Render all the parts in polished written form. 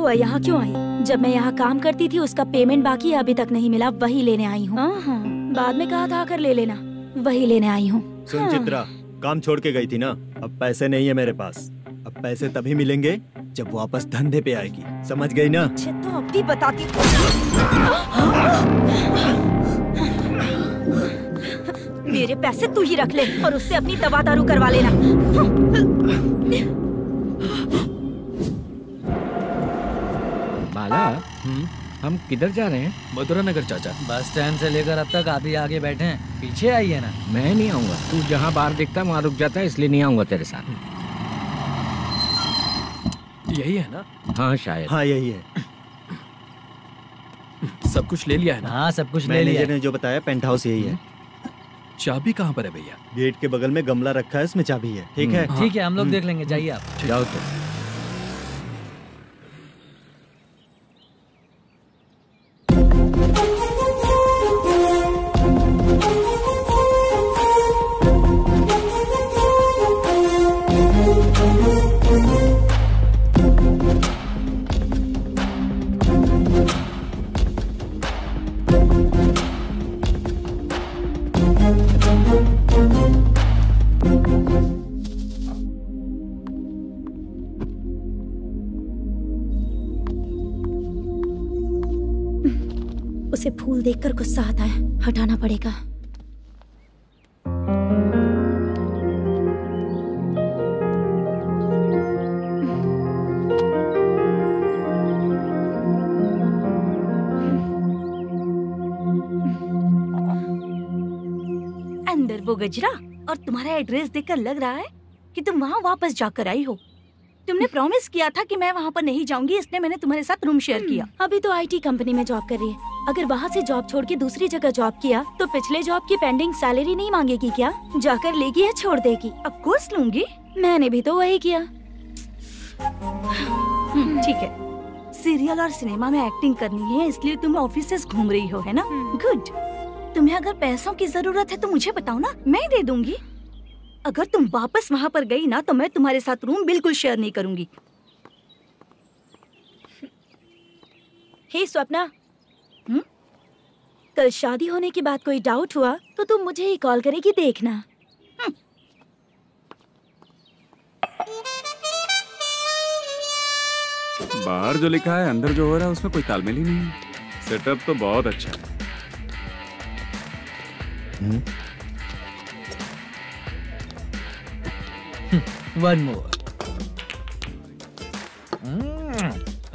हुआ, यहाँ क्यों आई? जब मैं यहाँ काम करती थी उसका पेमेंट बाकी अभी तक नहीं मिला, वही लेने आई हूँ। हाँ, बाद में कहा था आकर ले लेना, वही लेने आई हूँ। सुन चित्रा, काम छोड़ के गई थी ना, अब पैसे नहीं है मेरे पास। अब पैसे तभी मिलेंगे जब वापस धंधे पे आएगी, समझ गई ना? अच्छा तो अब भी बताती। मेरे पैसे तू ही रख ले और उससे अपनी दवा दारू करवा लेना। बाला, हम किधर जा रहे हैं? मथुरा नगर चाचा। बस स्टैंड से लेकर अब तक आप ही आगे बैठे हैं, पीछे आइए ना। मैं नहीं आऊंगा, तू जहाँ बाहर दिखता है वहाँ रुक जाता है, इसलिए नहीं आऊंगा तेरे साथ। यही है ना? हाँ शायद। हाँ यही है। सब कुछ ले लिया है ना? हाँ सब कुछ ले लिया। मैनेजर ने जो बताया पेंट हाउस यही है। चाबी कहाँ पर है भैया? गेट के बगल में गमला रखा है, इसमें चाबी है। ठीक है? ठीक है, हम लोग देख लेंगे, जाइए आप। जाओ तो। उसे फूल देखकर गुस्सा आता है, हटाना पड़ेगा। अंदर वो गजरा और तुम्हारा एड्रेस देखकर लग रहा है कि तुम वहाँ वापस जाकर आई हो। तुमने प्रॉमिस किया था कि मैं वहाँ पर नहीं जाऊंगी, इसलिए मैंने तुम्हारे साथ रूम शेयर किया। अभी तो आईटी कंपनी में जॉब कर रही है। अगर वहाँ से जॉब छोड़ के दूसरी जगह जॉब किया तो पिछले जॉब की पेंडिंग सैलरी नहीं मांगेगी क्या? जाकर लेगी या छोड़ देगी? ऑफ कोर्स लूंगी, मैंने भी तो वही किया। ठीक है, सीरियल और सिनेमा में एक्टिंग करनी है, इसलिए तुम ऑफिसेस घूम रही हो, है ना? गुड। तुम्हें अगर पैसों की जरूरत है तो मुझे बताओ ना, मैं दे दूंगी। अगर तुम वापस वहाँ पर गई ना तो मैं तुम्हारे साथ रूम बिल्कुल शेयर नहीं करूंगी। हे स्वप्ना, कल शादी होने की बात कोई डाउट हुआ तो तुम मुझे ही कॉल करेगी, देखना। बाहर जो लिखा है अंदर जो हो रहा है उसमें कोई तालमेल ही नहीं है। सेटअप तो बहुत अच्छा है। One more.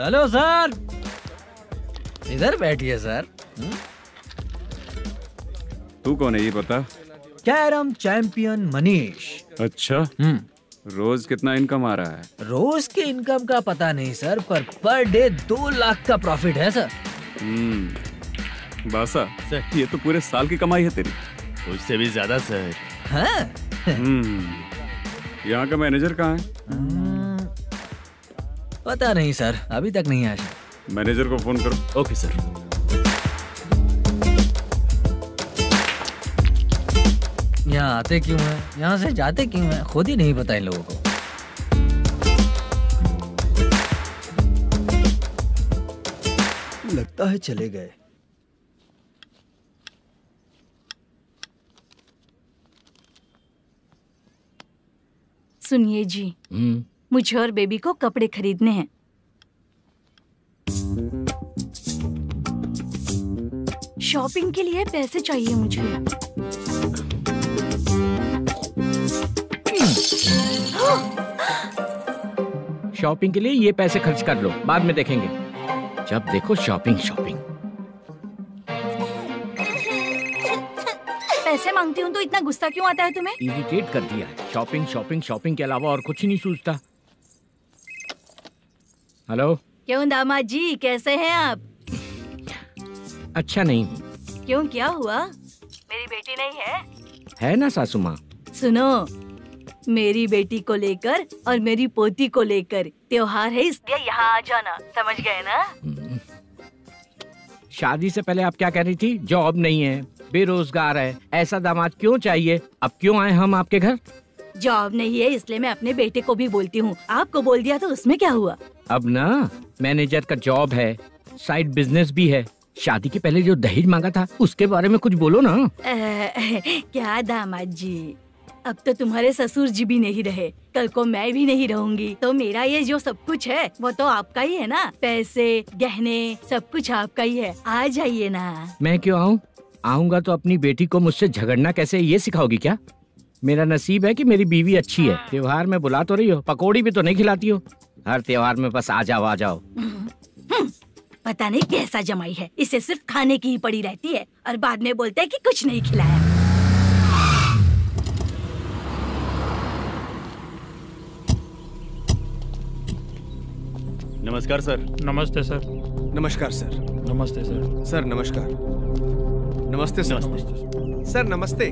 हेलो सर, इधर बैठिए सर। तू कौन है ये बता? Carrom champion Manish. अच्छा, रोज कितना इनकम आ रहा है? रोज के इनकम का पता नहीं सर, पर डे 2 लाख का प्रॉफिट है सर। बासा सर, ये तो पूरे साल की कमाई है तेरी। उससे भी ज्यादा सर। हाँ? यहाँ का मैनेजर कहाँ है? पता नहीं सर, अभी तक नहीं आया। मैनेजर को फोन करो। Okay sir. यहाँ आते क्यों हैं, यहाँ से जाते क्यों हैं, खुद ही नहीं पता इन लोगों को। लगता है चले गए। सुनिए जी, मुझे और बेबी को कपड़े खरीदने हैं। शॉपिंग के लिए पैसे चाहिए मुझे। शॉपिंग के लिए ये पैसे खर्च कर लो, बाद में देखेंगे। जब देखो शॉपिंग शॉपिंग। पैसे मांगती हूँ तो इतना गुस्सा क्यों आता है तुम्हें? इरिटेट कर दिया है। शॉपिंग शॉपिंग शॉपिंग के अलावा और कुछ नहीं सूझता। हेलो। क्यों दामाद जी, कैसे हैं आप? अच्छा नहीं हूँ। क्यों, क्या हुआ? मेरी बेटी नहीं है? है ना सासू माँ। सुनो, मेरी बेटी को लेकर और मेरी पोती को लेकर त्योहार है, इसलिए यहाँ आ जाना, समझ गए ना? शादी से पहले आप क्या कह रही थी? जॉब नहीं है, बेरोजगार है, ऐसा दामाद क्यों चाहिए? अब क्यों आए हम आपके घर? जॉब नहीं है इसलिए मैं अपने बेटे को भी बोलती हूँ। आपको बोल दिया तो उसमें क्या हुआ? अब ना मैनेजर का जॉब है, साइड बिजनेस भी है। शादी के पहले जो दहेज मांगा था उसके बारे में कुछ बोलो ना। क्या दामाद जी, अब तो तुम्हारे ससुर जी भी नहीं रहे, कल को मैं भी नहीं रहूंगी, तो मेरा ये जो सब कुछ है वो तो आपका ही है ना। पैसे गहने सब कुछ आपका ही है। आ जाइए ना। मैं क्यों आऊँ? आऊंगा तो अपनी बेटी को मुझसे झगड़ना कैसे ये सिखाओगी क्या? मेरा नसीब है कि मेरी बीवी अच्छी है। त्योहार में बुला तो रही हो, पकौड़ी भी तो नहीं खिलाती हो। हर त्योहार में बस आ जाओ आ जाओ। पता नहीं कैसा जमाई है, इसे सिर्फ खाने की ही पड़ी रहती है और बाद में बोलते है कि कुछ नहीं खिलाया। नमस्कार सर। नमस्ते सर। नमस्कार सर। नमस्ते सर। सर नमस्कार। नमस्ते सर। सर नमस्ते।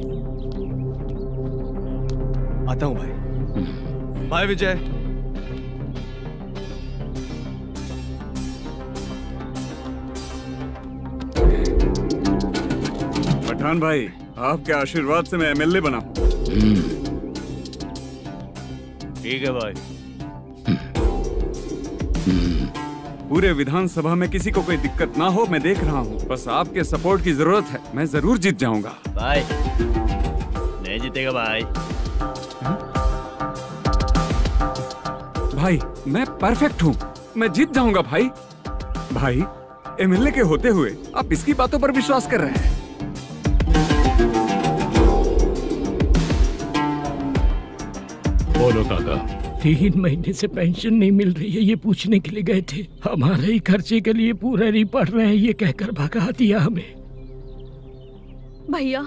आता हूँ भाई। बाय विजय। पठान भाई, आपके आशीर्वाद से मैं एमएलए बना हूँ। ठीक है भाई। पूरे विधानसभा में किसी को कोई दिक्कत ना हो, मैं देख रहा हूँ। बस आपके सपोर्ट की जरूरत है, मैं जरूर जीत जाऊंगा। भाई नहीं जीतेगा भाई। भाई मैं परफेक्ट हूँ, मैं जीत जाऊंगा भाई। भाई एमएलए के होते हुए आप इसकी बातों पर विश्वास कर रहे हैं। बोलो काका। 3 महीने से पेंशन नहीं मिल रही है, ये पूछने के लिए गए थे। हमारे ही खर्चे के लिए पूरा नहीं पड़ रहे हैं, ये कहकर भगा दिया हमें। भैया,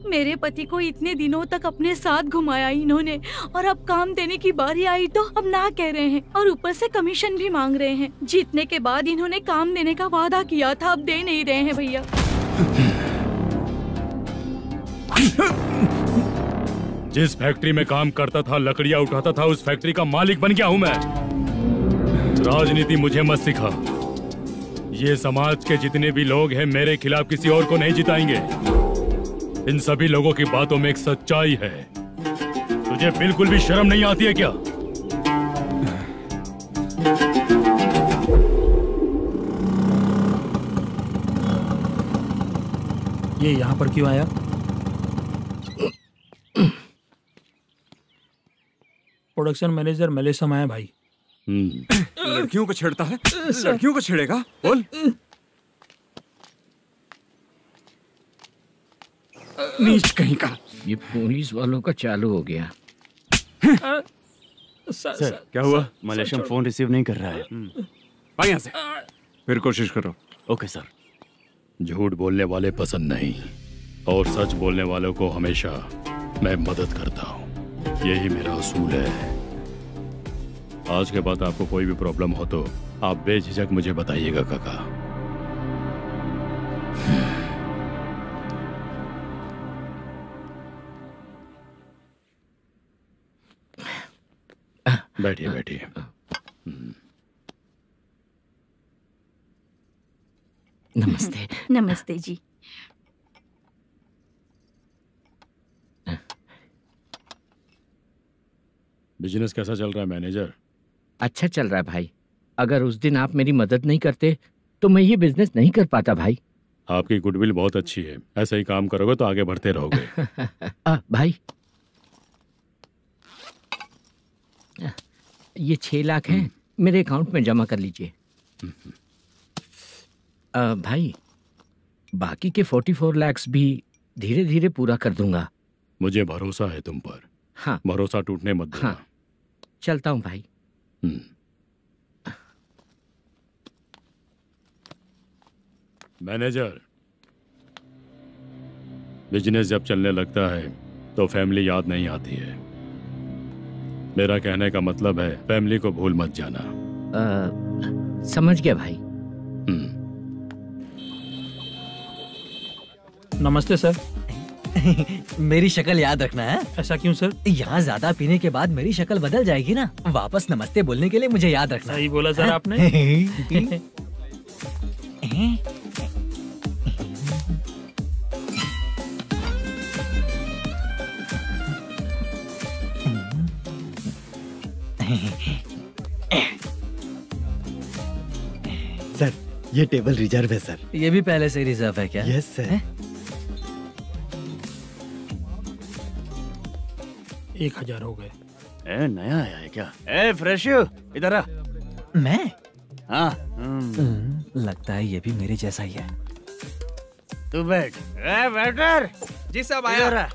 मेरे पति को इतने दिनों तक अपने साथ घुमाया इन्होंने, और अब काम देने की बारी आई तो अब ना कह रहे हैं, और ऊपर से कमीशन भी मांग रहे हैं। जीतने के बाद इन्होंने काम देने का वादा किया था, अब दे नहीं रहे हैं भैया। जिस फैक्ट्री में काम करता था, लकड़ियां उठाता था, उस फैक्ट्री का मालिक बन गया हूं मैं। राजनीति मुझे मत सिखा। ये समाज के जितने भी लोग हैं मेरे खिलाफ किसी और को नहीं जिताएंगे। इन सभी लोगों की बातों में एक सच्चाई है। तुझे बिल्कुल भी शर्म नहीं आती है क्या? ये यहाँ पर क्यों आया? प्रोडक्शन मैनेजर मलेशम आया भाई। लड़कियों को छेड़ता है, लड़कियों को छेड़ेगा? बोल। नीच कहीं का। ये पुलिस वालों का चालू हो गया। सर क्या हुआ? मलेशियन फोन रिसीव नहीं कर रहा है। आ यहाँ से, फिर कोशिश करो। Okay sir. झूठ बोलने वाले पसंद नहीं, और सच बोलने वालों को हमेशा मैं मदद करता हूँ। यही मेरा असूल है। आज के बाद आपको कोई भी प्रॉब्लम हो तो आप बेझिझक मुझे बताइएगा काका। बैठिए बैठिए। नमस्ते। नमस्ते जी। बिजनेस कैसा चल रहा है मैनेजर? अच्छा चल रहा है भाई। अगर उस दिन आप मेरी मदद नहीं करते तो मैं ये बिजनेस नहीं कर पाता भाई। आपकी गुडविल बहुत अच्छी है, ऐसा ही काम करोगे तो आगे बढ़ते रहोगे। भाई ये 6 लाख हैं, मेरे अकाउंट में जमा कर लीजिए। भाई बाकी के 44 लाख भी धीरे धीरे पूरा कर दूंगा। मुझे भरोसा है तुम पर। हाँ, भरोसा टूटने मत देना। हाँ, चलता हूँ भाई। मैनेजर, बिजनेस जब चलने लगता है तो फैमिली याद नहीं आती है। मेरा कहने का मतलब है फैमिली को भूल मत जाना। समझ गया भाई। नमस्ते सर। मेरी शक्ल याद रखना है। ऐसा क्यों सर? यहाँ ज्यादा पीने के बाद मेरी शक्ल बदल जाएगी ना, वापस नमस्ते बोलने के लिए मुझे याद रखना। सही बोला सर आपने। सर ये टेबल रिजर्व है सर। ये भी पहले से रिजर्व है क्या? Yes sir. 1000 हो गए। ए नया आया है क्या? ए फ्रेश इधर आ। मैं? हाँ। लगता है ये भी मेरे जैसा ही है। तू बैठ। ए वेटर। जी साहब आया।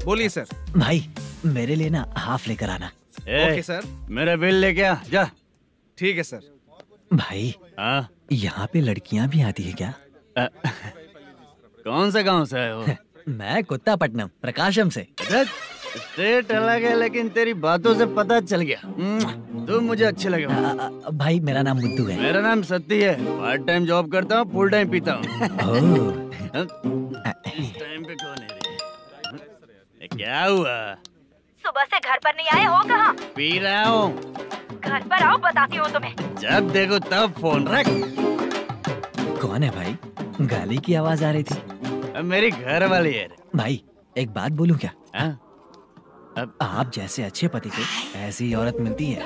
बोलिए सर। भाई मेरे लिए ना हाफ लेकर आना। Okay sir. मेरा बिल लेके आ जा। ठीक है सर। भाई हाँ यहाँ पे लड़कियाँ भी आती है क्या? कौन सा गांव से है वो? मैं कुत्तापट्टनम प्रकाशम से। स्टेट अलग है लेकिन तेरी बातों से पता चल गया तुम मुझे अच्छे लगे। भाई मेरा नाम मुद्दू है। मेरा नाम सत्ती है। पार्ट टाइम जॉब करता हूँ, फुल टाइम पीता हूँ। इस टाइम पे कौन है रे? क्या हुआ? सुबह से घर पर नहीं आए हो? कहाँ? पी रहा हूँ। घर पर आओ, बताती हूँ तुम्हें। जब देखो तब फोन रख। कौन है भाई? गाली की आवाज आ रही थी। मेरी घर वाली है। भाई एक बात बोलूं क्या? अब आप जैसे अच्छे पति को ऐसी औरत मिलती है।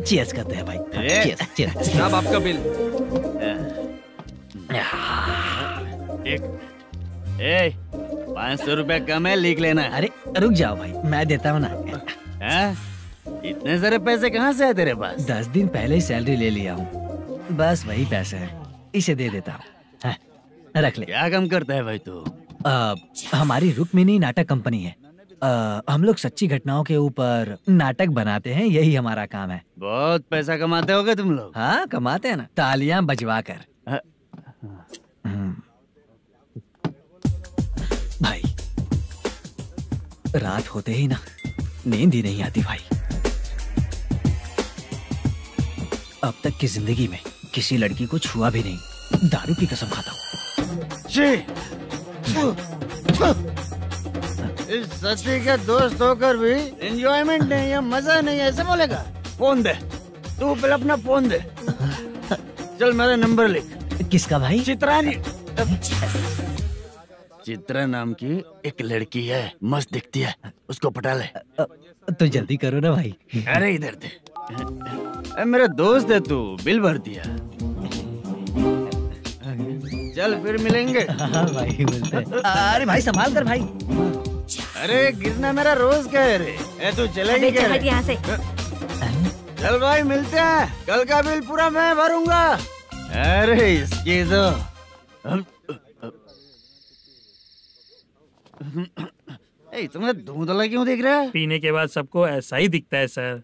चीयर्स करते हैं भाई। Cheers cheers. साहब आपका बिल। एक 500 रुपया कम है, लिख लेना। अरे रुक जाओ भाई, मैं देता हूँ ना। इतने सारे पैसे कहाँ से है तेरे पास? 10 दिन पहले ही सैलरी ले लिया हूँ, बस वही पैसे हैं, इसे दे देता हूँ। रख ले। क्या काम करता है भाई तू? हमारी रुक्मिनी नाटक कंपनी है। हम लोग सच्ची घटनाओं के ऊपर नाटक बनाते हैं, यही हमारा काम है। बहुत पैसा कमाते होगे तुम लोग। हाँ कमाते हैं ना, तालियां बजवा कर। भाई रात होते ही ना नींद ही नहीं आती भाई। अब तक की जिंदगी में किसी लड़की को छुआ भी नहीं, दारू की कसम खाता हूँ। इस सच्ची का दोस्त होकर भी एंजॉयमेंट नहीं है, मजा नहीं है, ऐसे बोलेगा? फोन दे, तू पहले अपना फोन दे। चल मेरा नंबर लिख। किसका भाई? चित्रानी। चित्रा नाम की एक लड़की है, मस्त दिखती है, उसको पटा ले। तो जल्दी करो ना भाई। अरे इधर दे। मेरा दोस्त है तू, बिल भर दिया। चल फिर मिलेंगे। हाँ भाई मिलते हैं। अरे भाई संभाल कर भाई। अरे गिरना मेरा रोज का है रे। तू चलेगी क्या? यहाँ से। चल भाई मिलते हैं, कल का बिल पूरा मैं भरूंगा। अरे इसकी तो तुम्हें धुंधला क्यों दिख रहा है? पीने के बाद सबको ऐसा ही दिखता है सर।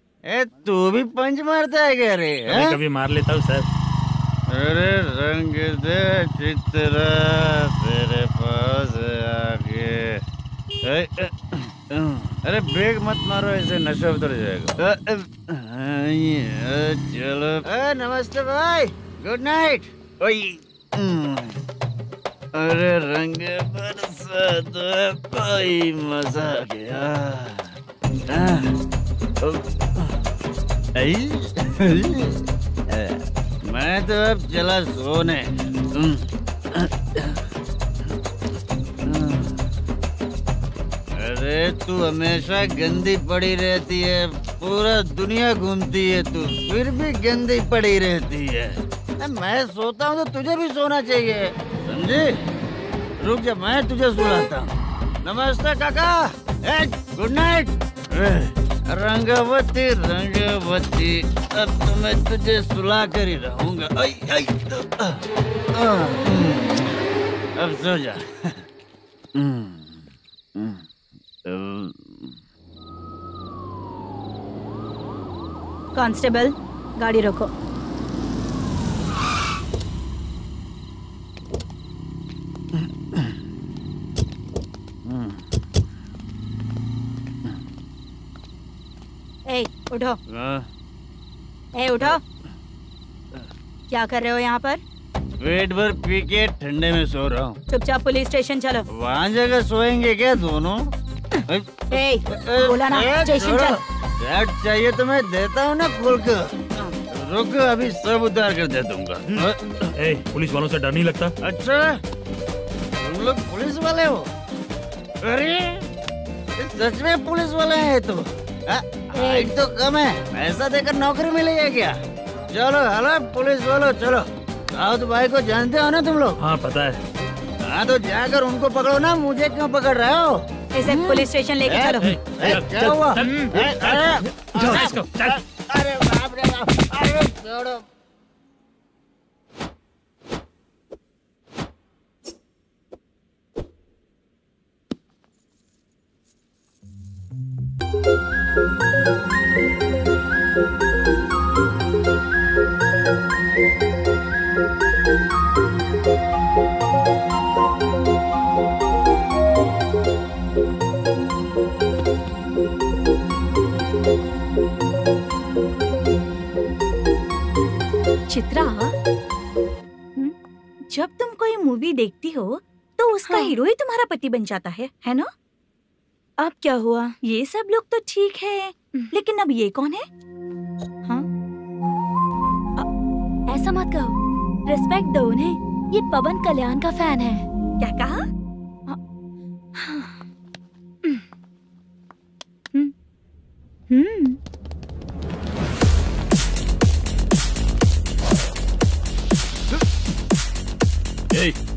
तू भी पंच मारता है क्या रे? कभी कभी मार लेता हूँ सर। अरे रंग दे चित्रा तेरे पास आके। अरे ब्रेक मत मारो, ऐसे नशा उतर जाएगा। चलो। नमस्ते भाई, गुड नाइट। अरे रंग बरसात भाई, मजा आ गया। मैं तो अब चला सोने। अरे तू हमेशा गंदी पड़ी रहती है, पूरा दुनिया घूमती है तू, फिर भी गंदी पड़ी रहती है। मैं सोता हूँ तो तुझे भी सोना चाहिए, समझे? रुक जा, मैं तुझे सुलाता हूँ। नमस्ते काका, गुड नाइट। रंगवती रंगवती, अब तो मैं तुझे सुला कर ही रहूंगा। अब सो जा। कांस्टेबल, गाड़ी रोको। ए, उठो। उठो। क्या कर रहे हो यहाँ पर? पेट भर पी के ठंडे में सो रहा हूँ। चुपचाप पुलिस स्टेशन चलो। वहाँ जगह सोएंगे क्या दोनों? बोला ना, स्टेशन चल। शर्ट चाहिए तो मैं देता हूँ ना खोल कर। रुक, अभी सब उतार कर दे दूंगा। पुलिस वालों से डर नहीं लगता? अच्छा, तुम लोग पुलिस वाले हो? अरे सच में पुलिस वाले हैं तो? हाइट तो कम है, पैसा देकर नौकरी मिलेगी क्या? चलो हेलो पुलिस वालों, चलो। राउत भाई को जानते हो ना तुम लोग? हाँ पता है। हाँ तो जाकर उनको पकड़ो ना, मुझे क्यों पकड़ रहे हो? इसे पुलिस स्टेशन लेके चलो। क्या हुआ? चल। अरे बाप रे बाप, अरे छोड़ो। चित्रा, जब तुम कोई मूवी देखती हो तो उसका हीरो ही तुम्हारा पति बन जाता है ना? अब क्या हुआ? ये सब लोग तो ठीक है, लेकिन अब ये कौन है? हाँ? ऐसा मत कहो, रिस्पेक्ट दो उन्हें। ये पवन कल्याण का फैन है। क्या कहा?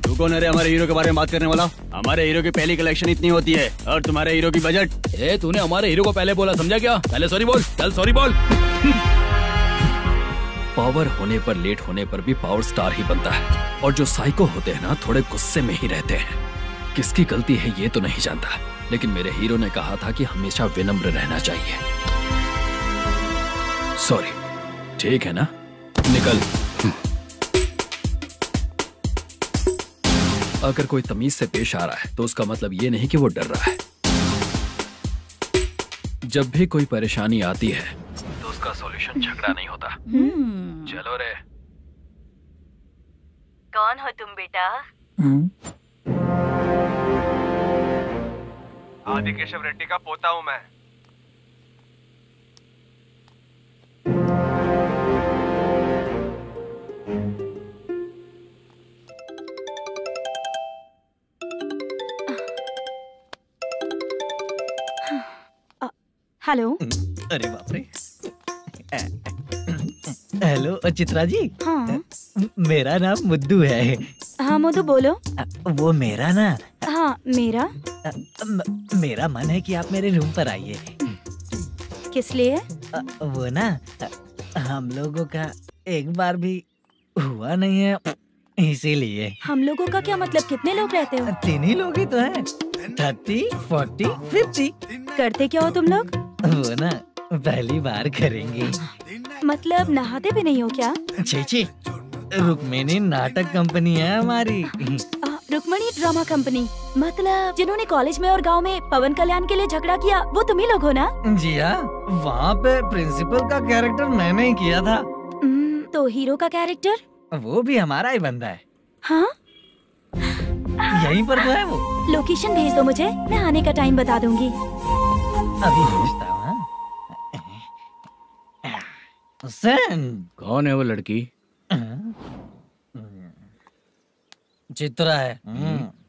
तू कौन है रे हमारे हीरो के बारे में बात करने वाला? हमारे हीरो की पहली कलेक्शन इतनी होती है और तुम्हारे हीरो की बजट। तूने हमारे हीरो को पहले बोला, समझा क्या? पहले सॉरी बोल, चल सॉरी बोल। पावर होने पर, लेट होने पर भी पावर स्टार ही बनता है। और जो साइको होते हैं ना, थोड़े गुस्से में ही रहते हैं। किसकी गलती है ये तो नहीं जानता, लेकिन मेरे हीरो ने कहा था कि हमेशा विनम्र रहना चाहिए। सॉरी, ठीक है ना? निकल। अगर कोई तमीज से पेश आ रहा है तो उसका मतलब ये नहीं कि वो डर रहा है। जब भी कोई परेशानी आती है तो उसका सॉल्यूशन झगड़ा नहीं होता। चलो रे। कौन हो तुम बेटा? आदि केशव रेड्डी का पोता हूँ मैं। हेलो। अरे बाप रे। हेलो चित्रा जी। हाँ। मेरा नाम मुद्दू है। हाँ मुद्दू बोलो। वो मेरा ना। हाँ मेरा। मेरा मन है कि आप मेरे रूम पर आइए। किस लिए? वो ना, हम लोगों का एक बार भी हुआ नहीं है, इसीलिए। हम लोगों का क्या मतलब? कितने लोग रहते हो? 3 ही लोग ही तो हैं। 30, 40, 50। करते क्या हो तुम लोग? वो ना पहली बार करेंगे। मतलब नहाते भी नहीं हो क्या? छी, रुक्मिणी नाटक कंपनी है हमारी। Rukmini drama company? मतलब जिन्होंने कॉलेज में और गांव में पवन कल्याण के लिए झगड़ा किया, वो तुम ही लोग हो ना? जी हाँ, वहाँ पे प्रिंसिपल का कैरेक्टर मैंने ही किया था। तो हीरो का कैरेक्टर? वो भी हमारा ही बंदा है। हाँ? यहीं पर तो है वो। लोकेशन भेज दो मुझे, मैं आने का टाइम बता दूंगी। अभी भेजता हूँ। कौन है वो लड़की? चित्रा है।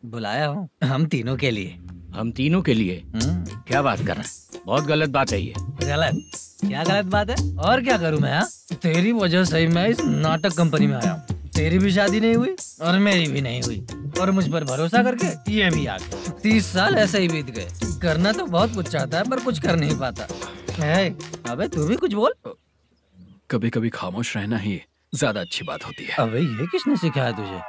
बुलाया हूँ हम तीनों के लिए। हम तीनों के लिए? क्या बात कर रहा है? बहुत गलत बात है ये। गलत? क्या गलत बात है? और क्या करूँ मैं? तेरी वजह से मैं इस नाटक कंपनी में आया हूँ। तेरी भी शादी नहीं हुई और मेरी भी नहीं हुई, और मुझ पर भरोसा करके ये भी आ गया। 30 साल ऐसे ही बीत गए। करना तो बहुत कुछ चाहता है पर कुछ कर नहीं पाता। अबे तू भी कुछ बोल। कभी कभी खामोश रहना ही ज्यादा अच्छी बात होती है। अबे ये किसने सिखाया तुझे?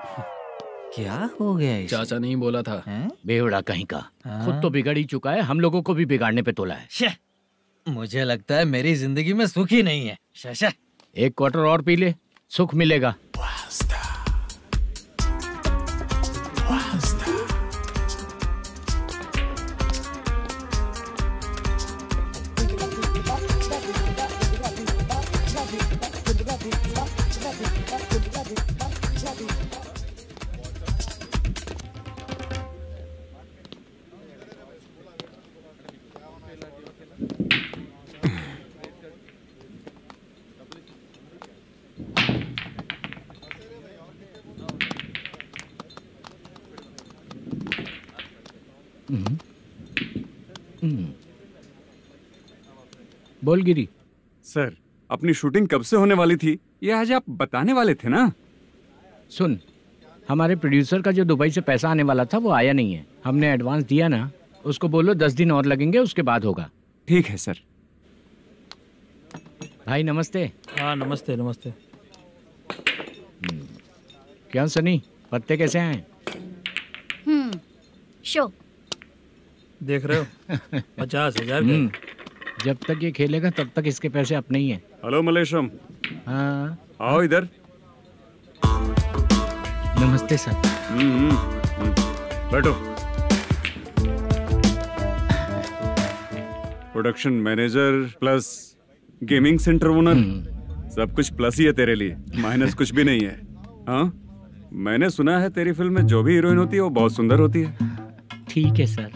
क्या हो गया इसे? चाचा नहीं बोला था? बेवड़ा कहीं का। खुद तो बिगड़ ही चुका है, हम लोगों को भी बिगाड़ने पे तोला है। मुझे लगता है मेरी जिंदगी में सुख ही नहीं है। एक क्वार्टर और पी ले, सुख मिलेगा। बोल गिरी। सर, अपनी शूटिंग कब से होने वाली थी ये आज आप बताने वाले थे ना? सुन, हमारे प्रोड्यूसर का जो दुबई से पैसा आने वाला था वो आया नहीं है। हमने एडवांस दिया ना, उसको बोलो 10 दिन और लगेंगे, उसके बाद होगा। ठीक है सर। भाई नमस्ते। हाँ नमस्ते नमस्ते। क्या सनी, पत्ते कैसे आए? शो देख रहे हो 50,000 के। जब तक ये खेलेगा तब तक इसके पैसे अपने ही हैं। हेलो मलेशम। हाँ आओ इधर। नमस्ते सर। बैठो। Production manager plus gaming centre owner, सब कुछ प्लस ही है तेरे लिए, माइनस कुछ भी नहीं है। हाँ, मैंने सुना है तेरी फिल्म में जो भी हीरोइन होती है वो बहुत सुंदर होती है। ठीक है सर।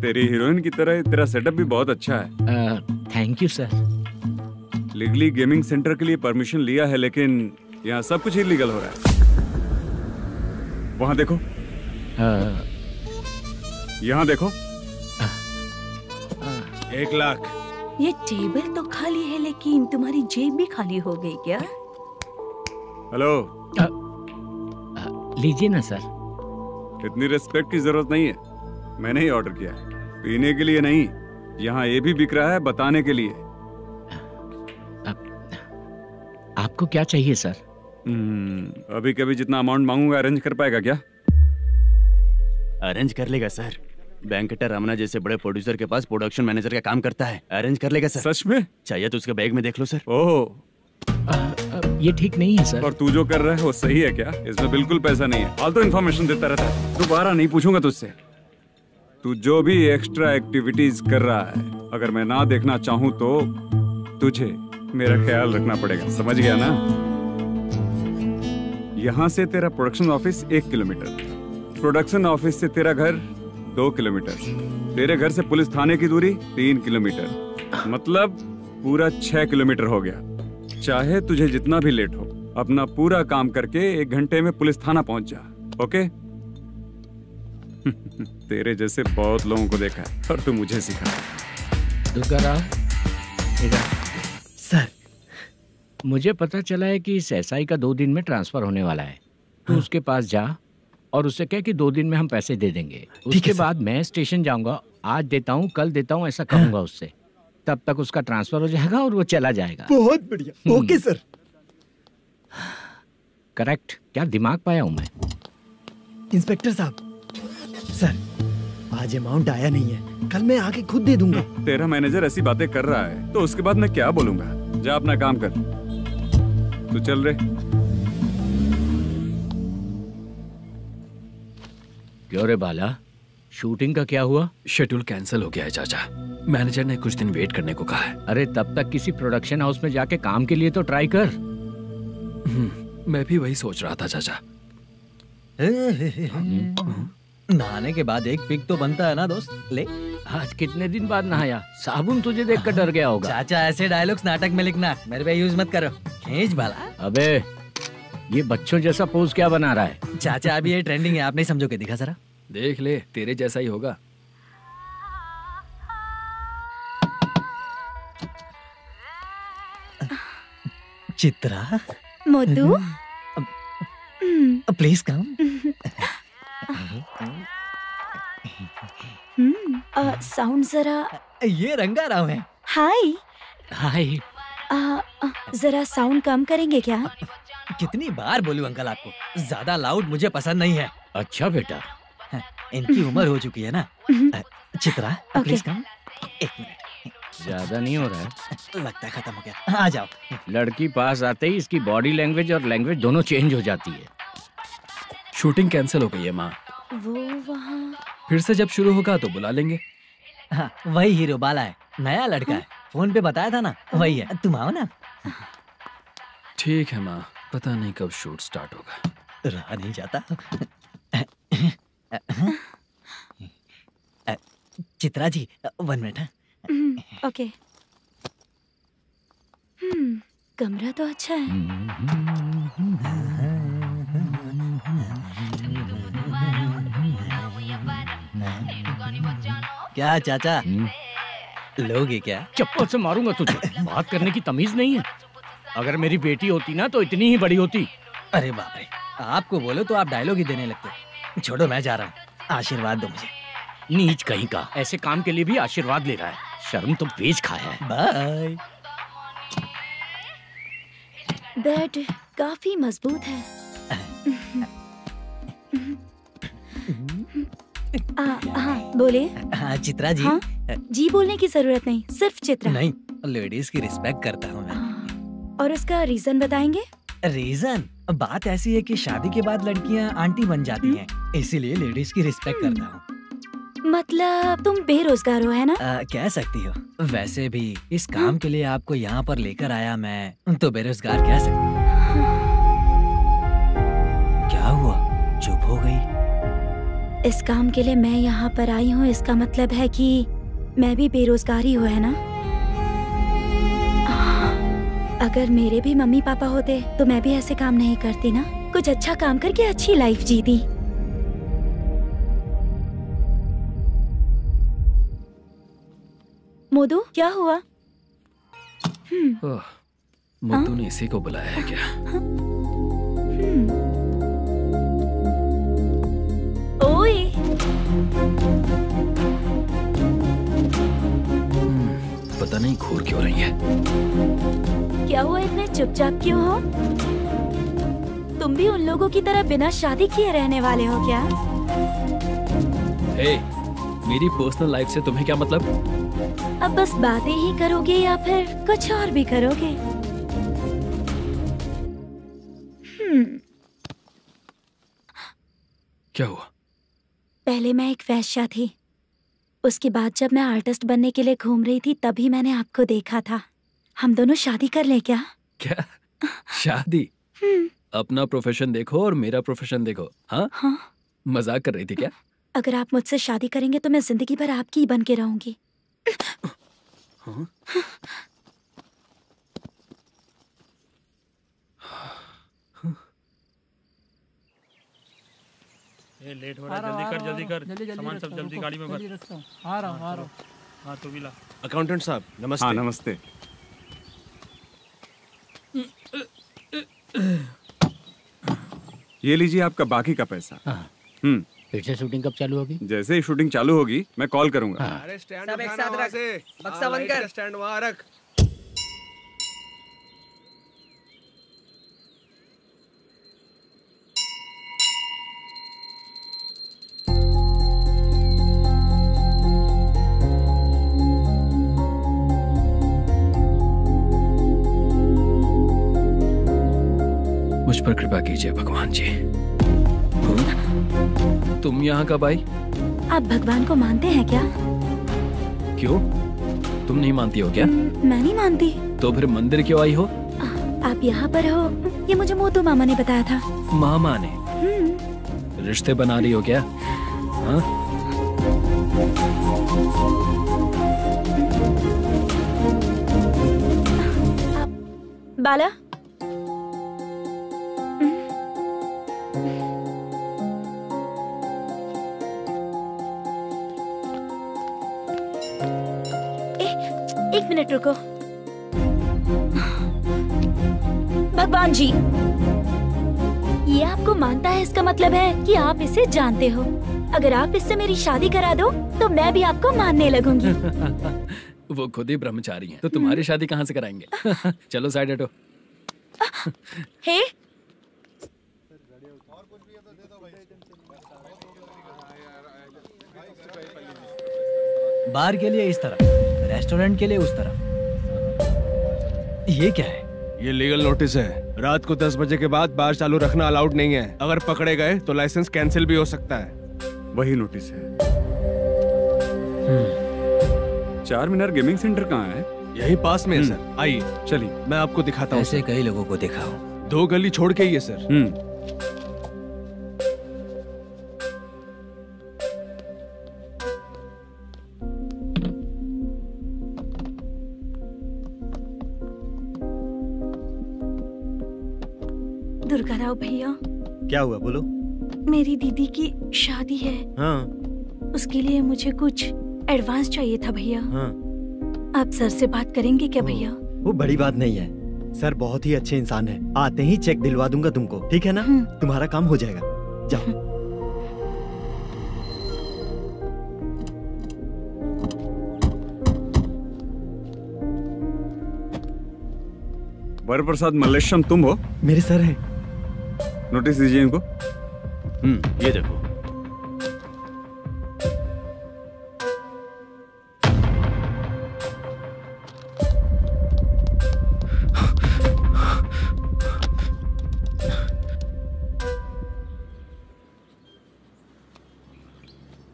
तेरी हीरोइन की तरह तेरा सेटअप भी बहुत अच्छा है। Thank you sir. Legally gaming centre के लिए परमिशन लिया है, लेकिन यहाँ सब कुछ इलीगल हो रहा है। वहाँ देखो, यहाँ देखो। 1 लाख। ये टेबल तो खाली है लेकिन तुम्हारी जेब भी खाली हो गई क्या? हेलो। लीजिए ना सर। इतनी रिस्पेक्ट की जरूरत नहीं है, मैंने ही ऑर्डर किया है। पीने के लिए नहीं, यहाँ ये भी बिक रहा है बताने के लिए। आपको क्या चाहिए सर? अभी कभी जितना अमाउंट मांगूंगा अरेंज कर पाएगा क्या? अरेंज कर लेगा सर। वेंकटर रमना जैसे बड़े प्रोड्यूसर के पास प्रोडक्शन मैनेजर का काम करता है, अरेंज कर लेगा सर। सच में? चाहिए तो उसके बैग में देख लो सर। ओह, ये ठीक नहीं है सर। और तू जो कर रहा है वो सही है क्या? इसमें बिल्कुल पैसा नहीं है, फालतू इन्फॉर्मेशन देता रहता है। दोबारा नहीं पूछूंगा तुझसे। तू जो भी एक्स्ट्रा एक्टिविटीज कर रहा है, अगर मैं ना देखना चाहूँ तो तुझे मेरा ख्याल रखना पड़ेगा, समझ गया ना? यहाँ से तेरा production office 1 kilometre, production office से तेरा घर 2 किलोमीटर, तेरे घर से पुलिस थाने की दूरी 3 किलोमीटर, मतलब पूरा 6 किलोमीटर हो गया। चाहे तुझे जितना भी लेट हो, अपना पूरा काम करके 1 घंटे में पुलिस थाना पहुंच जा, ओके? तेरे जैसे बहुत लोगों को देखा है और तू मुझे सिखा। सर, मुझे पता चला है कि इस एसआई का 2 दिन में ट्रांसफर होने वाला है। तो उसके पास जा और उससे कह कि 2 दिन में हम पैसे दे देंगे। उसके बाद मैं स्टेशन जाऊंगा, आज देता हूँ कल देता हूँ ऐसा कहूंगा उससे। तब तक उसका ट्रांसफर हो जाएगा और वो चला जाएगा। बहुत बढ़िया। Okay sir. करेक्ट। क्या दिमाग पाया हूँ मैं। इंस्पेक्टर साहब, सर आज अमाउंट आया नहीं है, कल मैं आके खुद दे दूंगा। तेरा मैनेजर ऐसी बातें कर रहा है तो उसके बाद मैं क्या बोलूंगा? जा अपना काम कर। तू चल रे। क्यों रे बाला, शूटिंग का क्या हुआ? शेड्यूल कैंसिल हो गया है चाचा। मैनेजर ने कुछ दिन वेट करने को कहा है। अरे तब तक किसी प्रोडक्शन हाउस में जाके काम के लिए तो ट्राई कर। मैं भी वही सोच रहा था चाचा। नहाने के बाद एक पिक तो बनता है ना दोस्त। ले, आज कितने दिन बाद नहाया? साबुन तुझे देखकर डर गया होगा। चाचा ऐसे डायलॉग्स नाटक में लिखना, मेरे पे यूज मत करो। खींच बाला। अबे ये बच्चों जैसा पोज क्या बना रहा है? चाचा अभी ये ट्रेंडिंग है, आप नहीं समझोगे। दिखा जरा। देख ले, तेरे जैसा ही होगा। Chitra. Modu. Please come. Sound जरा। ये रंगा राव है। हाय। हाय। जरा साउंड कम करेंगे क्या? कितनी बार बोलूं अंकल आपको, ज्यादा लाउड मुझे पसंद नहीं है। अच्छा बेटा, इनकी उम्र हो चुकी है ना। Chitra please come. 1 मिनट। ज्यादा नहीं हो रहा है? लगता है खत्म हो गया। आ जाओ। लड़की पास आते ही इसकी बॉडी लैंग्वेज और लैंग्वेज दोनों चेंज हो जाती है। शूटिंग कैंसिल हो गई है माँ। वो वहाँ। फिर से जब शुरू होगा तो बुला लेंगे। हाँ, वही हीरो बाला है, नया लड़का है। फोन पे बताया था ना, वही है। तुम आओ ना। ठीक है माँ, पता नहीं कब शूट स्टार्ट होगा। रहा नहीं जाता। चित्रा जी 1 मिनट। ओके। कमरा तो अच्छा है। क्या चाचा लोगे क्या? चप्पल से मारूंगा तुझे। बात करने की तमीज नहीं है। अगर मेरी बेटी होती ना तो इतनी ही बड़ी होती। अरे बाप रे, आपको बोलो तो आप डायलॉग ही देने लगते। छोड़ो, मैं जा रहा हूँ, आशीर्वाद दो मुझे। नीच कहीं का, ऐसे काम के लिए भी आशीर्वाद ले रहा है। शर्म तो बेच खाया है। बाय। बेड काफी मजबूत है। हाँ बोले। हाँ चित्रा जी। हाँ? जी बोलने की जरूरत नहीं, सिर्फ चित्रा। नहीं, लेडीज की रिस्पेक्ट करता हूँ मैं। और उसका रीजन बताएंगे? रीजन बात ऐसी है कि शादी के बाद लड़कियाँ आंटी बन जाती हैं, इसीलिए लेडीज की रिस्पेक्ट करता हूँ। मतलब तुम बेरोजगार हो, है ना? कह सकती हो। वैसे भी इस काम के लिए आपको यहाँ पर लेकर आया मैं, तो बेरोजगार कह सकती हूँ। क्या हुआ, चुप हो गई? इस काम के लिए मैं यहाँ पर आई हूँ, इसका मतलब है कि मैं भी बेरोजगार ही हूँ, है ना? अगर मेरे भी मम्मी पापा होते तो मैं भी ऐसे काम नहीं करती ना। कुछ अच्छा काम करके अच्छी लाइफ जीती। मोदू, क्या हुआ? मोदू ने इसी को बुलाया है क्या? ओए। पता नहीं घूर क्यों रही है। क्या हुआ, इतने चुपचाप क्यों हो? तुम भी उन लोगों की तरह बिना शादी किए रहने वाले हो क्या? हे, मेरी पर्सनल लाइफ से तुम्हें क्या मतलब? अब बस बातें ही करोगे या फिर कुछ और भी करोगे? क्या हुआ? पहले मैं एक वेश्या थी, उसके बाद जब मैं आर्टिस्ट बनने के लिए घूम रही थी तभी मैंने आपको देखा था। हम दोनों शादी कर ले क्या? क्या शादी? अपना प्रोफेशन देखो और मेरा प्रोफेशन देखो। हाँ? हाँ? मजाक कर रही थी क्या? अगर आप मुझसे शादी करेंगे तो मैं जिंदगी भर आपकी ही बन के रहूंगी। हाँ? ये लेट हो रहा है, जल्दी कर। सामान सब जल्दी गाड़ी में भर। आ रहा हूँ। हाँ तू भी ला। अकाउंटेंट साहब नमस्ते। हाँ नमस्ते। ये लीजिए आपका बाकी का पैसा। फिर से शूटिंग कब चालू होगी? जैसे ही शूटिंग चालू होगी मैं कॉल करूंगा। अरे स्टैंड सब एक साथ रख, बक्सा बंद कर, स्टैंड वहाँ रख। मुझ पर कृपा कीजिए भगवान जी। तुम यहाँ कब आई? आप भगवान को मानते हैं क्या? क्यों, तुम नहीं मानती हो क्या? मैं नहीं मानती। तो फिर मंदिर क्यों आई हो? आप यहाँ पर हो ये मुझे मोदू मामा ने बताया था। मामा ने? रिश्ते बना रही हो क्या? हाँ? बाला, एक मिनट रुको। भगवान जी, ये आपको मानता है, इसका मतलब है कि आप इसे जानते हो। अगर आप इससे मेरी शादी करा दो तो मैं भी आपको मानने लगूंगी। वो खुद ही ब्रह्मचारी हैं, तो तुम्हारी शादी कहाँ से कराएंगे? चलो साइड हटो। हे, बार के लिए इस तरफ, रेस्टोरेंट के लिए उस तरफ। ये क्या है? ये लीगल नोटिस है। रात को 10 बजे के बाद बार चालू रखना अलाउड नहीं है। अगर पकड़े गए तो लाइसेंस कैंसिल भी हो सकता है। वही नोटिस है। चार मीनार गेमिंग सेंटर कहाँ है? यही पास में है सर, आइए चलिए मैं आपको दिखाता हूँ। ऐसे कई लोगों को देखा हूँ। 2 गली छोड़ के ही है सर। दुर्गा राव भैया, क्या हुआ बोलो। मेरी दीदी की शादी है। हाँ। उसके लिए मुझे कुछ एडवांस चाहिए था भैया। हाँ। आप सर से बात करेंगे क्या भैया? वो बड़ी बात नहीं है, सर बहुत ही अच्छे इंसान है। आते ही चेक दिलवा दूंगा तुमको, ठीक है ना? तुम्हारा काम हो जाएगा, जाओ। वरप्रसाद मल्लेश्वरम तुम हो? मेरे सर हैं। नोटिस दीजिए इनको। ये देखो।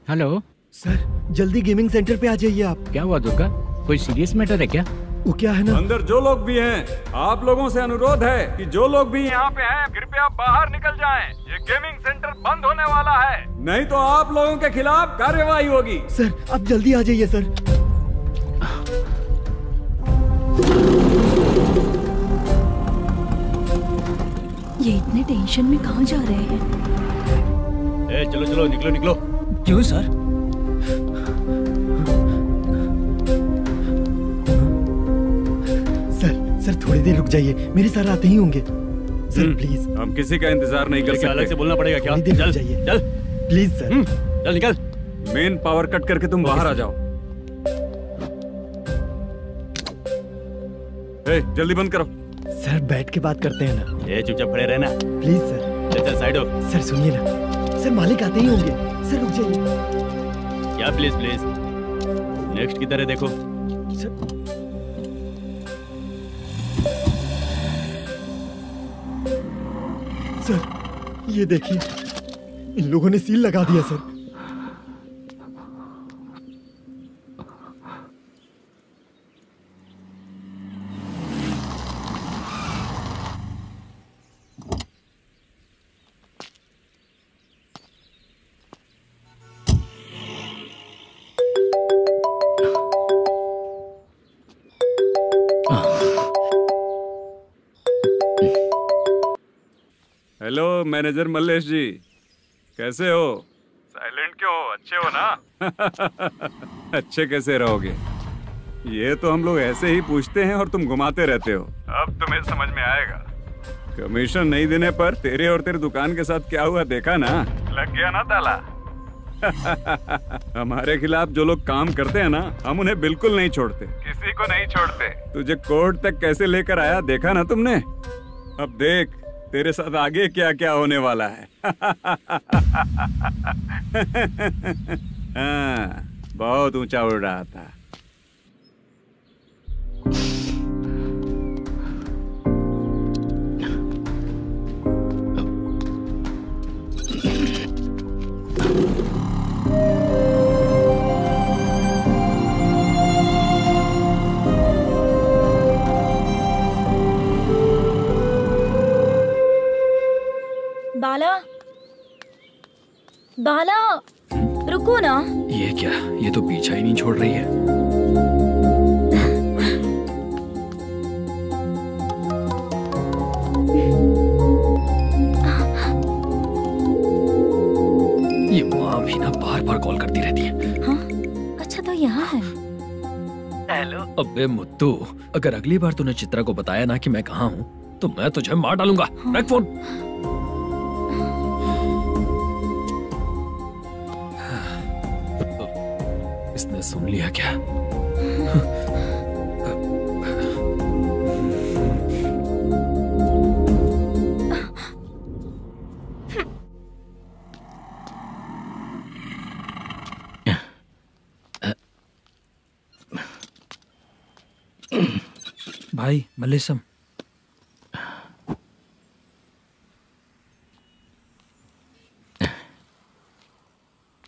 हेलो सर, जल्दी गेमिंग सेंटर पे आ जाइए आप। क्या हुआ दुर्गा? कोई सीरियस मैटर है क्या? वो क्या है ना, अंदर जो लोग भी हैं, आप लोगों से अनुरोध है कि जो लोग भी यहाँ पे हैं, कृपया बाहर निकल जाएं। ये गेमिंग सेंटर बंद होने वाला है, नहीं तो आप लोगों के खिलाफ कार्यवाही होगी। सर आप जल्दी आ जाइए सर। ये इतने टेंशन में कहाँ जा रहे हैं? चलो चलो, निकलो निकलो। क्यों सर? सर थोड़ी देर रुक जाइए, मेरे सर आते ही होंगे। Sir please. हम किसी का इंतजार नहीं कर सकते। अलग से बोलना पड़ेगा क्या? चल जाइए, चल प्लीज सर। चल निकल। मेन पावर कट करके तुम बाहर आ जाओ। जल्दी बंद करो। सर बैठ के बात करते हैं ना। चुपचाप खड़े रहना प्लीज सर। चल साइड हो। सर सुनिए ना, सर मालिक आते ही होंगे। सर रुक जाइए। क्या प्लीज प्लीज? नेक्स्ट की तरह देखो। सर ये देखिए, इन लोगों ने सील लगा दिया सर। हेलो मैनेजर मल्लेश जी, कैसे हो? साइलेंट क्यों हो? अच्छे हो ना? अच्छे कैसे रहोगे? ये तो हम लोग ऐसे ही पूछते हैं और तुम घुमाते रहते हो। अब तुम्हें समझ में आएगा। कमीशन नहीं देने पर तेरे और तेरी दुकान के साथ क्या हुआ देखा ना? लग गया ना ताला। हमारे खिलाफ जो लोग काम करते हैं ना, हम उन्हें बिल्कुल नहीं छोड़ते, किसी को नहीं छोड़ते। तुझे कोर्ट तक कैसे लेकर आया देखा ना तुमने? अब देख तेरे साथ आगे क्या क्या होने वाला है। हाँ, बहुत ऊंचा उड़ रहा था। बाला, बाला, रुको ना। ये क्या? ये तो पीछा ही नहीं छोड़ रही है। ये माँ भी ना बार बार कॉल करती रहती है। हाँ? अच्छा तो यहाँ है। हेलो। अबे मुद्दू, अगर अगली बार तूने चित्रा को बताया ना कि मैं कहाँ हूँ, तो मैं तुझे मार डालूंगा। रख फोन। इसने सुन लिया क्या? भाई मल्लेशम,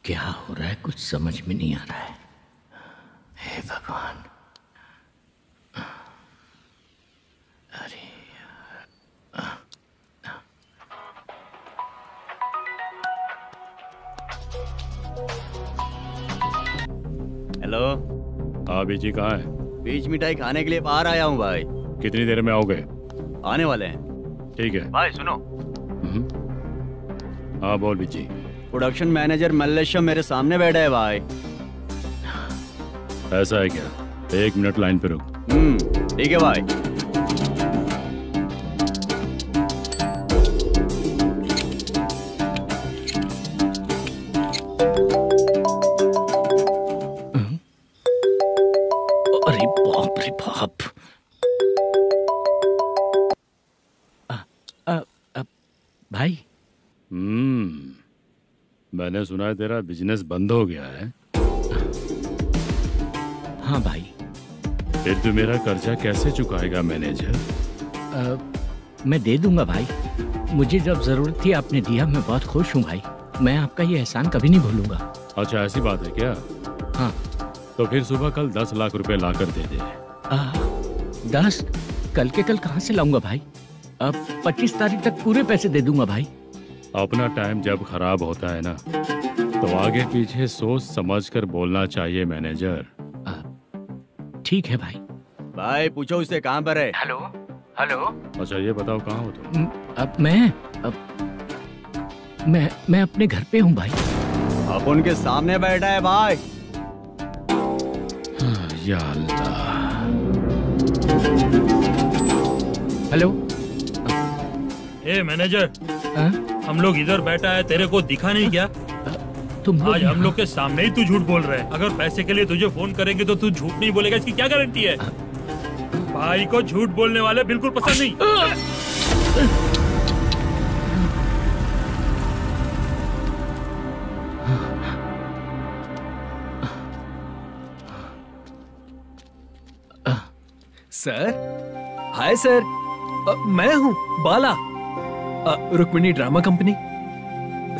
क्या हो रहा है? कुछ समझ में नहीं आ रहा है। हे भगवान। अरे हेलो। हाँ बीजी कहाँ है? बीच मिठाई खाने के लिए बाहर आया हूँ भाई। कितनी देर में आओगे? आने वाले हैं। ठीक है भाई सुनो। हाँ बोल बीजी। प्रोडक्शन मैनेजर मल्लेश्वरम मेरे सामने बैठा है भाई। ऐसा है क्या? 1 मिनट लाइन पे रुक। ठीक है भाई। अरे बाप रे बाप। भाई। मैंने सुना है तेरा बिजनेस बंद हो गया है। हाँ भाई। फिर तू मेरा कर्जा कैसे चुकाएगा मैनेजर? मैं दे दूंगा भाई। मुझे जब जरूरत थी आपने दिया, मैं बहुत खुश हूँ भाई। मैं आपका ये एहसान कभी नहीं भूलूंगा। अच्छा ऐसी बात है क्या? हाँ। तो फिर सुबह कल 10 लाख रुपए लाकर दे दे। 10? कल के कल कहाँ से लाऊंगा भाई? अब 25 तारीख तक पूरे पैसे दे दूंगा भाई। अपना टाइम जब खराब होता है ना, तो आगे पीछे सोच समझ कर बोलना चाहिए मैनेजर। ठीक है भाई। भाई पूछो उससे कहाँ पर है? Hello hello. अच्छा ये बताओ कहाँ हो तुम? अब मैं अपने घर पे हूँ भाई। अब उनके सामने बैठा है भाई। या अल्लाह। हेलो। ए मैनेजर, हम लोग इधर बैठा है, तेरे को दिखा नहीं क्या? तुम आज हम लोग के सामने ही तू झूठ बोल रहा है। अगर पैसे के लिए तुझे फोन करेंगे तो तू झूठ नहीं बोलेगा, इसकी क्या गारंटी है? भाई को झूठ बोलने वाले बिल्कुल पसंद नहीं। सर, हाय सर, मैं हूँ Bala, Rukmini drama company.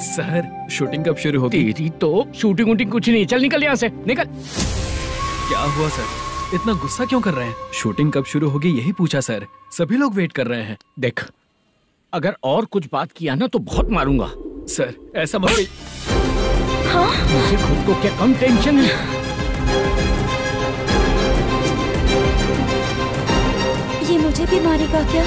Sir shooting कब शुरू होगी? तेरी तो शूटिंग वूटिंग कुछ नहीं। चल निकल यहाँ से, निकल। क्या हुआ सर, इतना गुस्सा क्यों कर रहे हैं? शूटिंग कब शुरू होगी यही पूछा सर, सभी लोग वेट कर रहे हैं। देख, अगर और कुछ बात किया ना तो बहुत मारूंगा। सर ऐसा मत कहिए। हाँ? मुझे खुद को क्या कम टेंशन है? ये मुझे भी मारेगा क्या?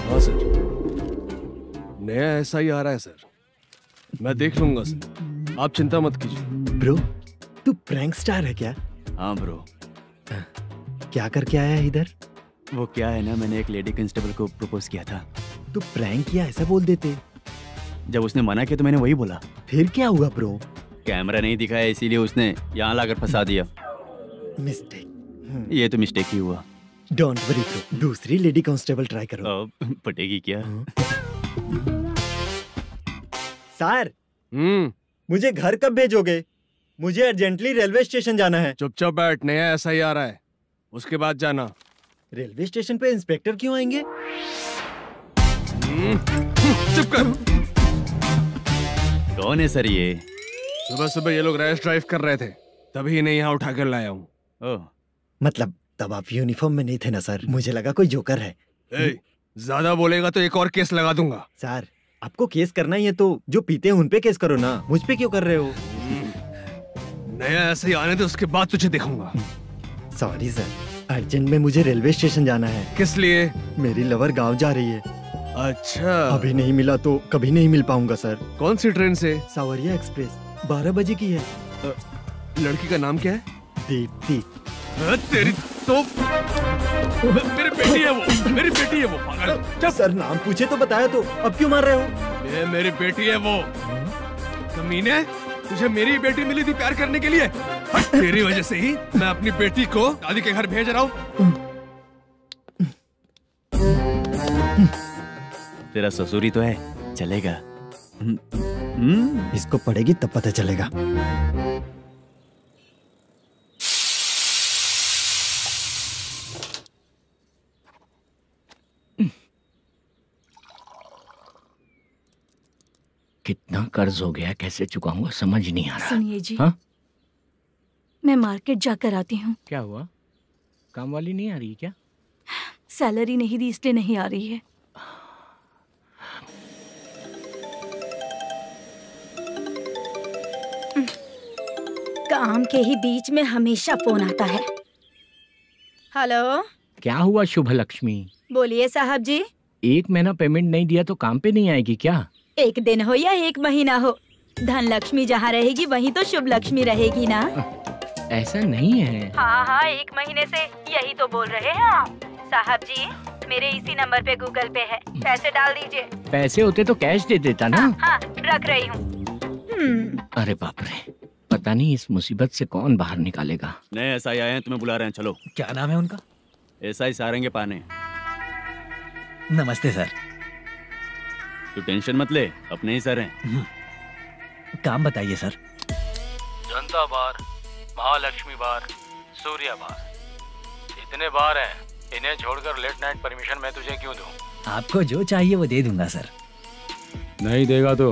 हाँ सर, नया ऐसा ही आ रहा है सर। मैं देख लूंगा सर, आप चिंता मत कीजिए। ब्रो, तू प्रैंक स्टार है क्या? हाँ ब्रो। क्या करके आया है इधर? वो क्या है ना, मैंने एक लेडी कांस्टेबल को प्रपोज किया था। तू प्रैंक किया ऐसा बोल देते। जब उसने मना किया तो मैंने वही बोला। फिर क्या हुआ ब्रो? कैमरा नहीं दिखाया इसीलिए उसने यहाँ लाकर फंसा दिया। मिस्टेक। ये तो मिस्टेक ही हुआ। डोंट वरी ब्रो, दूसरी लेडी कांस्टेबल ट्राई करो। पटेगी क्या? सर, मुझे घर कब भेजोगे? मुझे अर्जेंटली रेलवे स्टेशन जाना है। चुपचाप बैठ, नया ऐसा ही आ रहा है, उसके बाद जाना। रेलवे स्टेशन पे इंस्पेक्टर क्यों आएंगे? चुप कर। कौन है सर ये? सुबह सुबह ये लोग रैश ड्राइव कर रहे थे, तभी इन्हें यहाँ उठा कर लाया हूँ। मतलब तब आप यूनिफॉर्म में नहीं थे ना सर, मुझे लगा कोई जोकर है। ज्यादा बोलेगा तो एक और केस लगा दूंगा। सर, आपको केस करना ही है तो जो पीते हैं उन पे केस करो ना, मुझ पे क्यों कर रहे हो? नया ऐसे ही आने दो, उसके बाद तुझे देखूंगा। सॉरी सर, अर्जेंट में मुझे रेलवे स्टेशन जाना है। किस लिए? मेरी लवर गांव जा रही है। अच्छा, अभी नहीं मिला तो कभी नहीं मिल पाऊंगा सर। कौन सी ट्रेन से? सावरिया एक्सप्रेस, 12 बजे की है। लड़की का नाम क्या है? दीप्ति। तेरी तो मेरी बेटी है वो, मेरी बेटी है वो, पागल। सर नाम पूछे तो बताया तो अब क्यों मार रहे हो? ये मेरी बेटी है वो। कमीने, तुझे मेरी बेटी मिली थी प्यार करने के लिए, तेरी वजह से ही मैं अपनी बेटी को दादी के घर भेज रहा हूँ। तेरा ससुरी तो है, चलेगा। इसको पढ़ेगी तब पता चलेगा। कितना कर्ज हो गया, कैसे चुकाऊंगा समझ नहीं आ रहा। सुनिए जी, हाँ? मैं मार्केट जाकर आती हूँ। क्या हुआ? काम वाली नहीं आ रही क्या? सैलरी नहीं दी इसलिए नहीं आ रही है। काम के ही बीच में हमेशा फोन आता है। हेलो, क्या हुआ शुभ लक्ष्मी? बोलिए साहब जी। 1 महीना पेमेंट नहीं दिया तो काम पे नहीं आएगी क्या? 1 दिन हो या 1 महीना हो, धन लक्ष्मी जहाँ रहेगी वहीं तो शुभ लक्ष्मी रहेगी ना। ऐसा नहीं है। हाँ, 1 महीने से यही तो बोल रहे हैं आप। साहब जी, मेरे इसी नंबर पे गूगल पे है, पैसे डाल दीजिए। पैसे होते तो कैश दे देता ना। हाँ, रख रही हूँ। अरे बाप रे, पता नहीं इस मुसीबत से कौन बाहर निकालेगा। नए एसआई आए हैं, तुम्हें बुला रहे हैं, चलो। क्या नाम है उनका? एसआई सारंगे पाने। नमस्ते सर। तू टेंशन मत ले, अपने ही सर हैं। काम बताइए सर। जनता बार, महालक्ष्मी बार, सूर्या बार, इतने बार हैं। इन्हें छोड़कर लेट नाइट परमिशन मैं तुझे क्यों दूं? आपको जो चाहिए वो दे दूंगा सर। नहीं देगा तो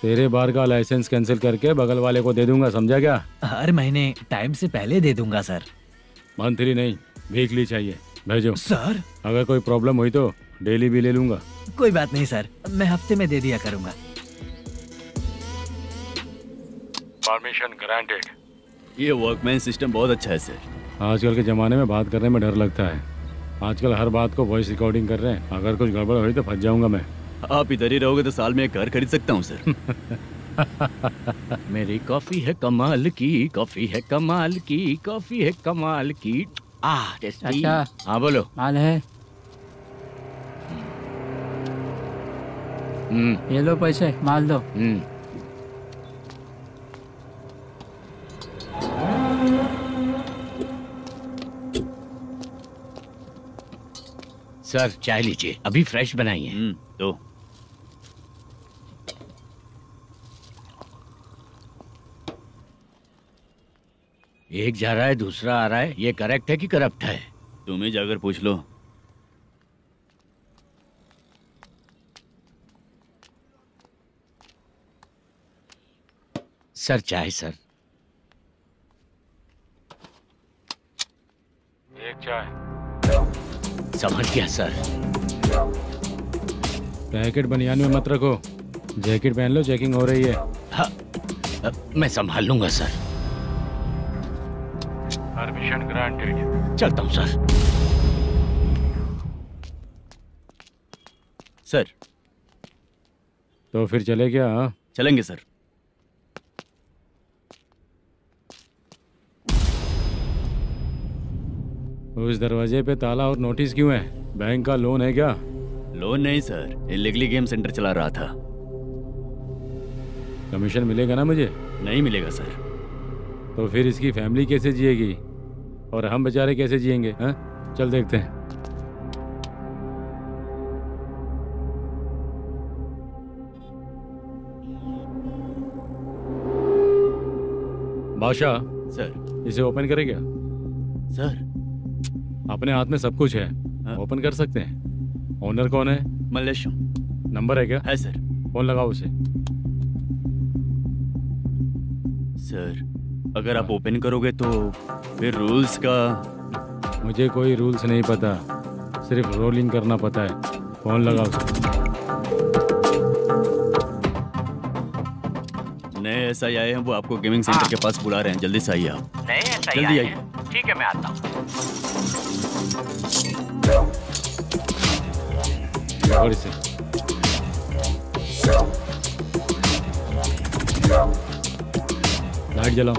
तेरे बार का लाइसेंस कैंसिल करके बगल वाले को दे दूंगा, समझा क्या? हर महीने टाइम से पहले दे दूंगा सर। मंथली नहीं, वीकली चाहिए, भेजो। सर अगर कोई प्रॉब्लम हुई तो डेली भी ले लूंगा। कोई बात नहीं सर, मैं हफ्ते में दे दिया करूंगा। Permission granted. ये वर्कमैन सिस्टम बहुत अच्छा है सर। आजकल के ज़माने में बात करने में डर लगता है। आजकल हर बात को वॉइस रिकॉर्डिंग कर रहे हैं। अगर कुछ गड़बड़ हुई तो फंस जाऊंगा मैं। आप इधर ही रहोगे तो साल में एक घर खरीद सकता हूँ सर। मेरी कॉफी है कमाल की, कॉफी है कमाल की, कॉफी है कमाल की। टेस्टी। अच्छा, हाँ बोलो। माल है। ये लो पैसे, माल दो। सर चाय लीजिए, अभी फ्रेश बनाई है। तो एक जा रहा है दूसरा आ रहा है, ये करेक्ट है कि करप्ट है? तुम ही जाकर पूछ लो। सर चाय सर। एक चाय। समझ गया सर। पैकेट बनियान में मत रखो, जैकेट पहन लो, चेकिंग हो रही है। हाँ, मैं संभाल लूंगा सर। Permission granted. चलता हूँ सर। सर तो फिर चले क्या? हाँ? चलेंगे सर। उस दरवाजे पे ताला और नोटिस क्यों है? बैंक का लोन है क्या? लोन नहीं सर, इलीगली गेम सेंटर चला रहा था। कमीशन मिलेगा ना मुझे? नहीं मिलेगा सर। तो फिर इसकी फैमिली कैसे जिएगी और हम बेचारे कैसे जिएंगे? हाँ, चल देखते हैं। बादशाह सर, इसे ओपन करे क्या? सर अपने हाथ में सब कुछ है, ओपन कर सकते हैं। ओनर कौन है? मल्लेशम। नंबर है क्या? है सर। फोन लगाओ उसे। सर अगर आप ओपन करोगे तो फिर रूल्स का। मुझे कोई रूल्स नहीं पता, सिर्फ रोलिंग करना पता है। फोन लगाओ उसे। नए एसआई आए हैं, वो आपको गेमिंग सेंटर के पास बुला रहे हैं, जल्दी से आइए आप। नए एसआई जल्दी आए आइए। हैं? ठीक है मैं आता हूँ। और इसे लाइट जलाओ।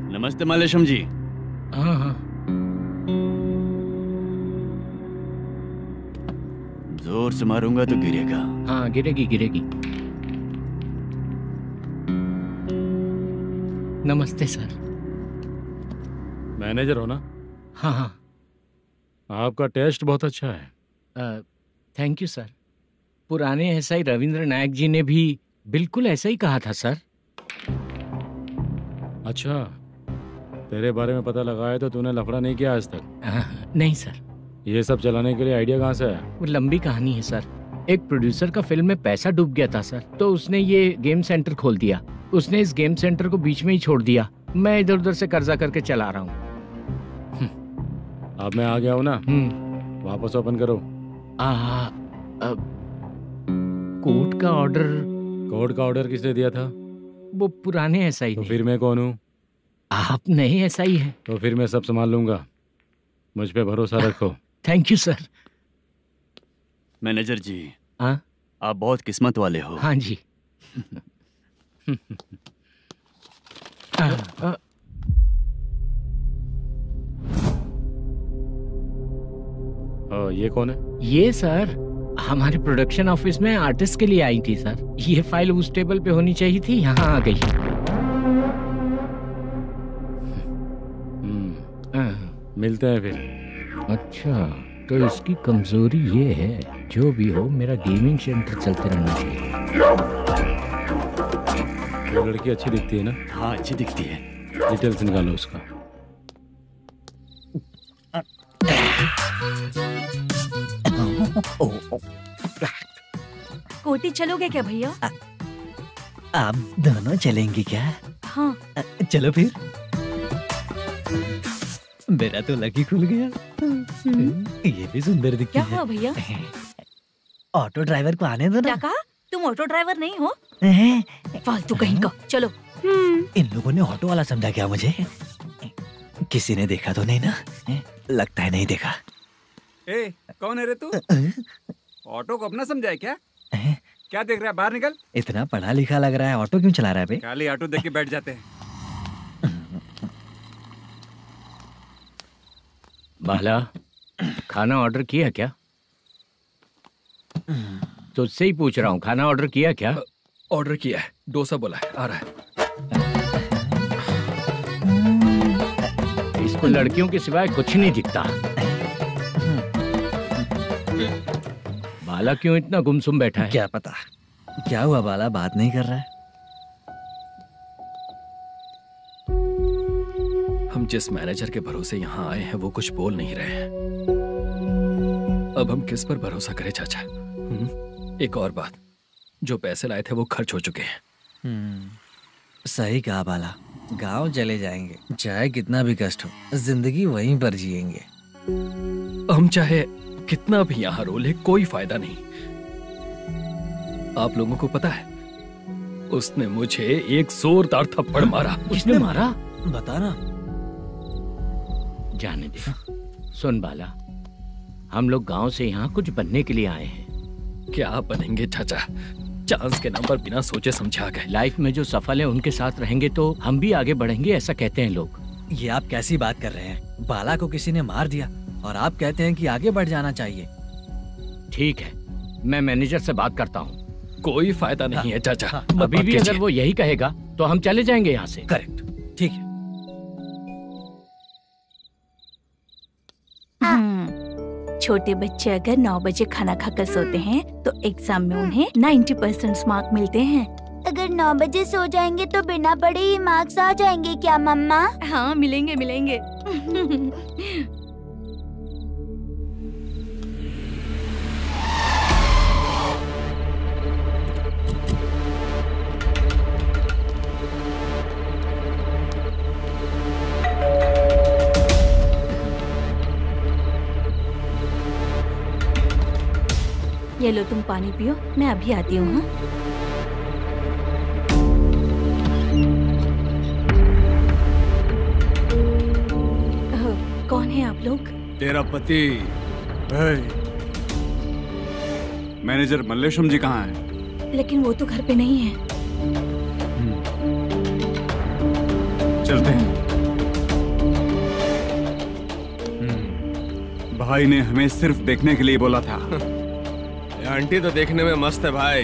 नमस्ते मल्लेशम जी। हाँ हाँ। जोर से मारूंगा तो गिरेगा। हाँ गिरेगी गिरेगी। नमस्ते सर। मैनेजर हो ना? हाँ हाँ। आपका टेस्ट बहुत अच्छा है। Thank you sir. पुराने एसआई रविंद्र नायक जी ने भी बिल्कुल ऐसा ही कहा था सर। अच्छा, तेरे बारे में पता लगा है तो तूने लफड़ा नहीं किया आज तक? नहीं सर। ये सब चलाने के लिए आइडिया कहाँ से है? वो लंबी कहानी है सर। एक प्रोड्यूसर का फिल्म में पैसा डूब गया था सर, तो उसने ये गेम सेंटर खोल दिया। उसने इस गेम सेंटर को बीच में ही छोड़ दिया। मैं इधर उधर से कर्जा करके चला रहा हूँ। अब मैं आ गया हूँ ना, वापस ओपन करो। कोर्ट का ऑर्डर। कोर्ट का ऑर्डर किसने दिया था? वो पुराने एसआई तो फिर मैं कौन हूँ? आप नए एसआई हैं। तो फिर मैं सब संभाल लूंगा, मुझ पे भरोसा रखो। Thank you sir. मैनेजर जी, हाँ, आप बहुत किस्मत वाले हो। हाँ जी। ये कौन है? ये सर हमारे प्रोडक्शन ऑफिस में आर्टिस्ट के लिए आई थी सर। ये फाइल उस टेबल पे होनी चाहिए थी, यहाँ आ गई। मिलते हैं फिर। अच्छा, तो इसकी कमजोरी ये है, जो भी हो मेरा गेमिंग सेंटर चलते रहना चाहिए। ये लड़की अच्छी दिखती है ना? हाँ, अच्छी दिखती है। डिटेल्स निकालो उसका। कोटी चलोगे क्या भैया? आप दोनों चलेंगे क्या? हाँ। चलो फिर। मेरा तो लकी खुल गया। ये भी सुंदर दिखती क्या है। हुआ भैया? ऑटो ड्राइवर को आने दो ना। क्या कहा? तुम ऑटो ड्राइवर नहीं हो? फालतू कहीं का। चलो। इन लोगों ने ऑटो वाला समझा क्या मुझे? किसी ने देखा तो नहीं ना? लगता है नहीं देखा। ए, कौन है रे तू? ऑटो को अपना समझा है क्या? क्या देख रहा है? बाहर निकल। इतना पढ़ा लिखा लग रहा है, ऑटो क्यों चला रहा है बे? खाली ऑटो देख के बैठ जाते हैं। बाला, खाना ऑर्डर किया क्या? तुझसे ही पूछ रहा हूँ, खाना ऑर्डर किया क्या? ऑर्डर किया है, डोसा बोला है, आ रहा है। इसको लड़कियों के सिवाय कुछ नहीं दिखता। बाला क्यों इतना गुमसुम बैठा है? क्या पता क्या हुआ, बाला बात नहीं कर रहा है। हम जिस मैनेजर के भरोसे यहाँ आए हैं वो कुछ बोल नहीं रहे हैं। अब हम किस पर भरोसा करें चाचा? एक और बात, जो पैसे लाए थे वो खर्च हो चुके हैं। सही कहा बाला, गांव चले जाएंगे, चाहे कितना भी कष्ट हो, जिंदगी वहीं पर जिएंगे। हम चाहे कितना भी यहाँ रो ले, कोई फायदा नहीं। आप लोगों को पता है, उसने मुझे एक जोरदार थप्पड़ मारा। किसने मारा? बताना। जाने दे। सुन बाला, हम लोग गांव से यहाँ कुछ बनने के लिए आए हैं। क्या बनेंगे चाचा? चांस के नाम पर बिना सोचे समझे आ गए। लाइफ में जो सफल है उनके साथ रहेंगे तो हम भी आगे बढ़ेंगे, ऐसा कहते हैं लोग। ये आप कैसी बात कर रहे हैं? बाला को किसी ने मार दिया और आप कहते हैं कि आगे बढ़ जाना चाहिए। ठीक है, मैं मैनेजर से बात करता हूँ। कोई फायदा नहीं है चाचा। अभी भी अगर वो यही कहेगा तो हम चले जाएंगे यहाँ से। करेक्ट, ठीक है। छोटे बच्चे अगर 9 बजे खाना खाकर सोते हैं तो एग्जाम में उन्हें 90% मार्क मिलते हैं। अगर 9 बजे सो जाएंगे तो बिना पढ़े ही मार्क्स आ जाएंगे क्या मम्मा? हाँ, मिलेंगे मिलेंगे। ये लो, तुम पानी पियो, मैं अभी आती हूँ। हाँ, कौन है आप लोग? तेरा पति। मैनेजर मल्लेशम जी कहाँ हैं? लेकिन वो तो घर पे नहीं है। चलते हैं। भाई ने हमें सिर्फ देखने के लिए बोला था। आंटी तो देखने में मस्त है भाई।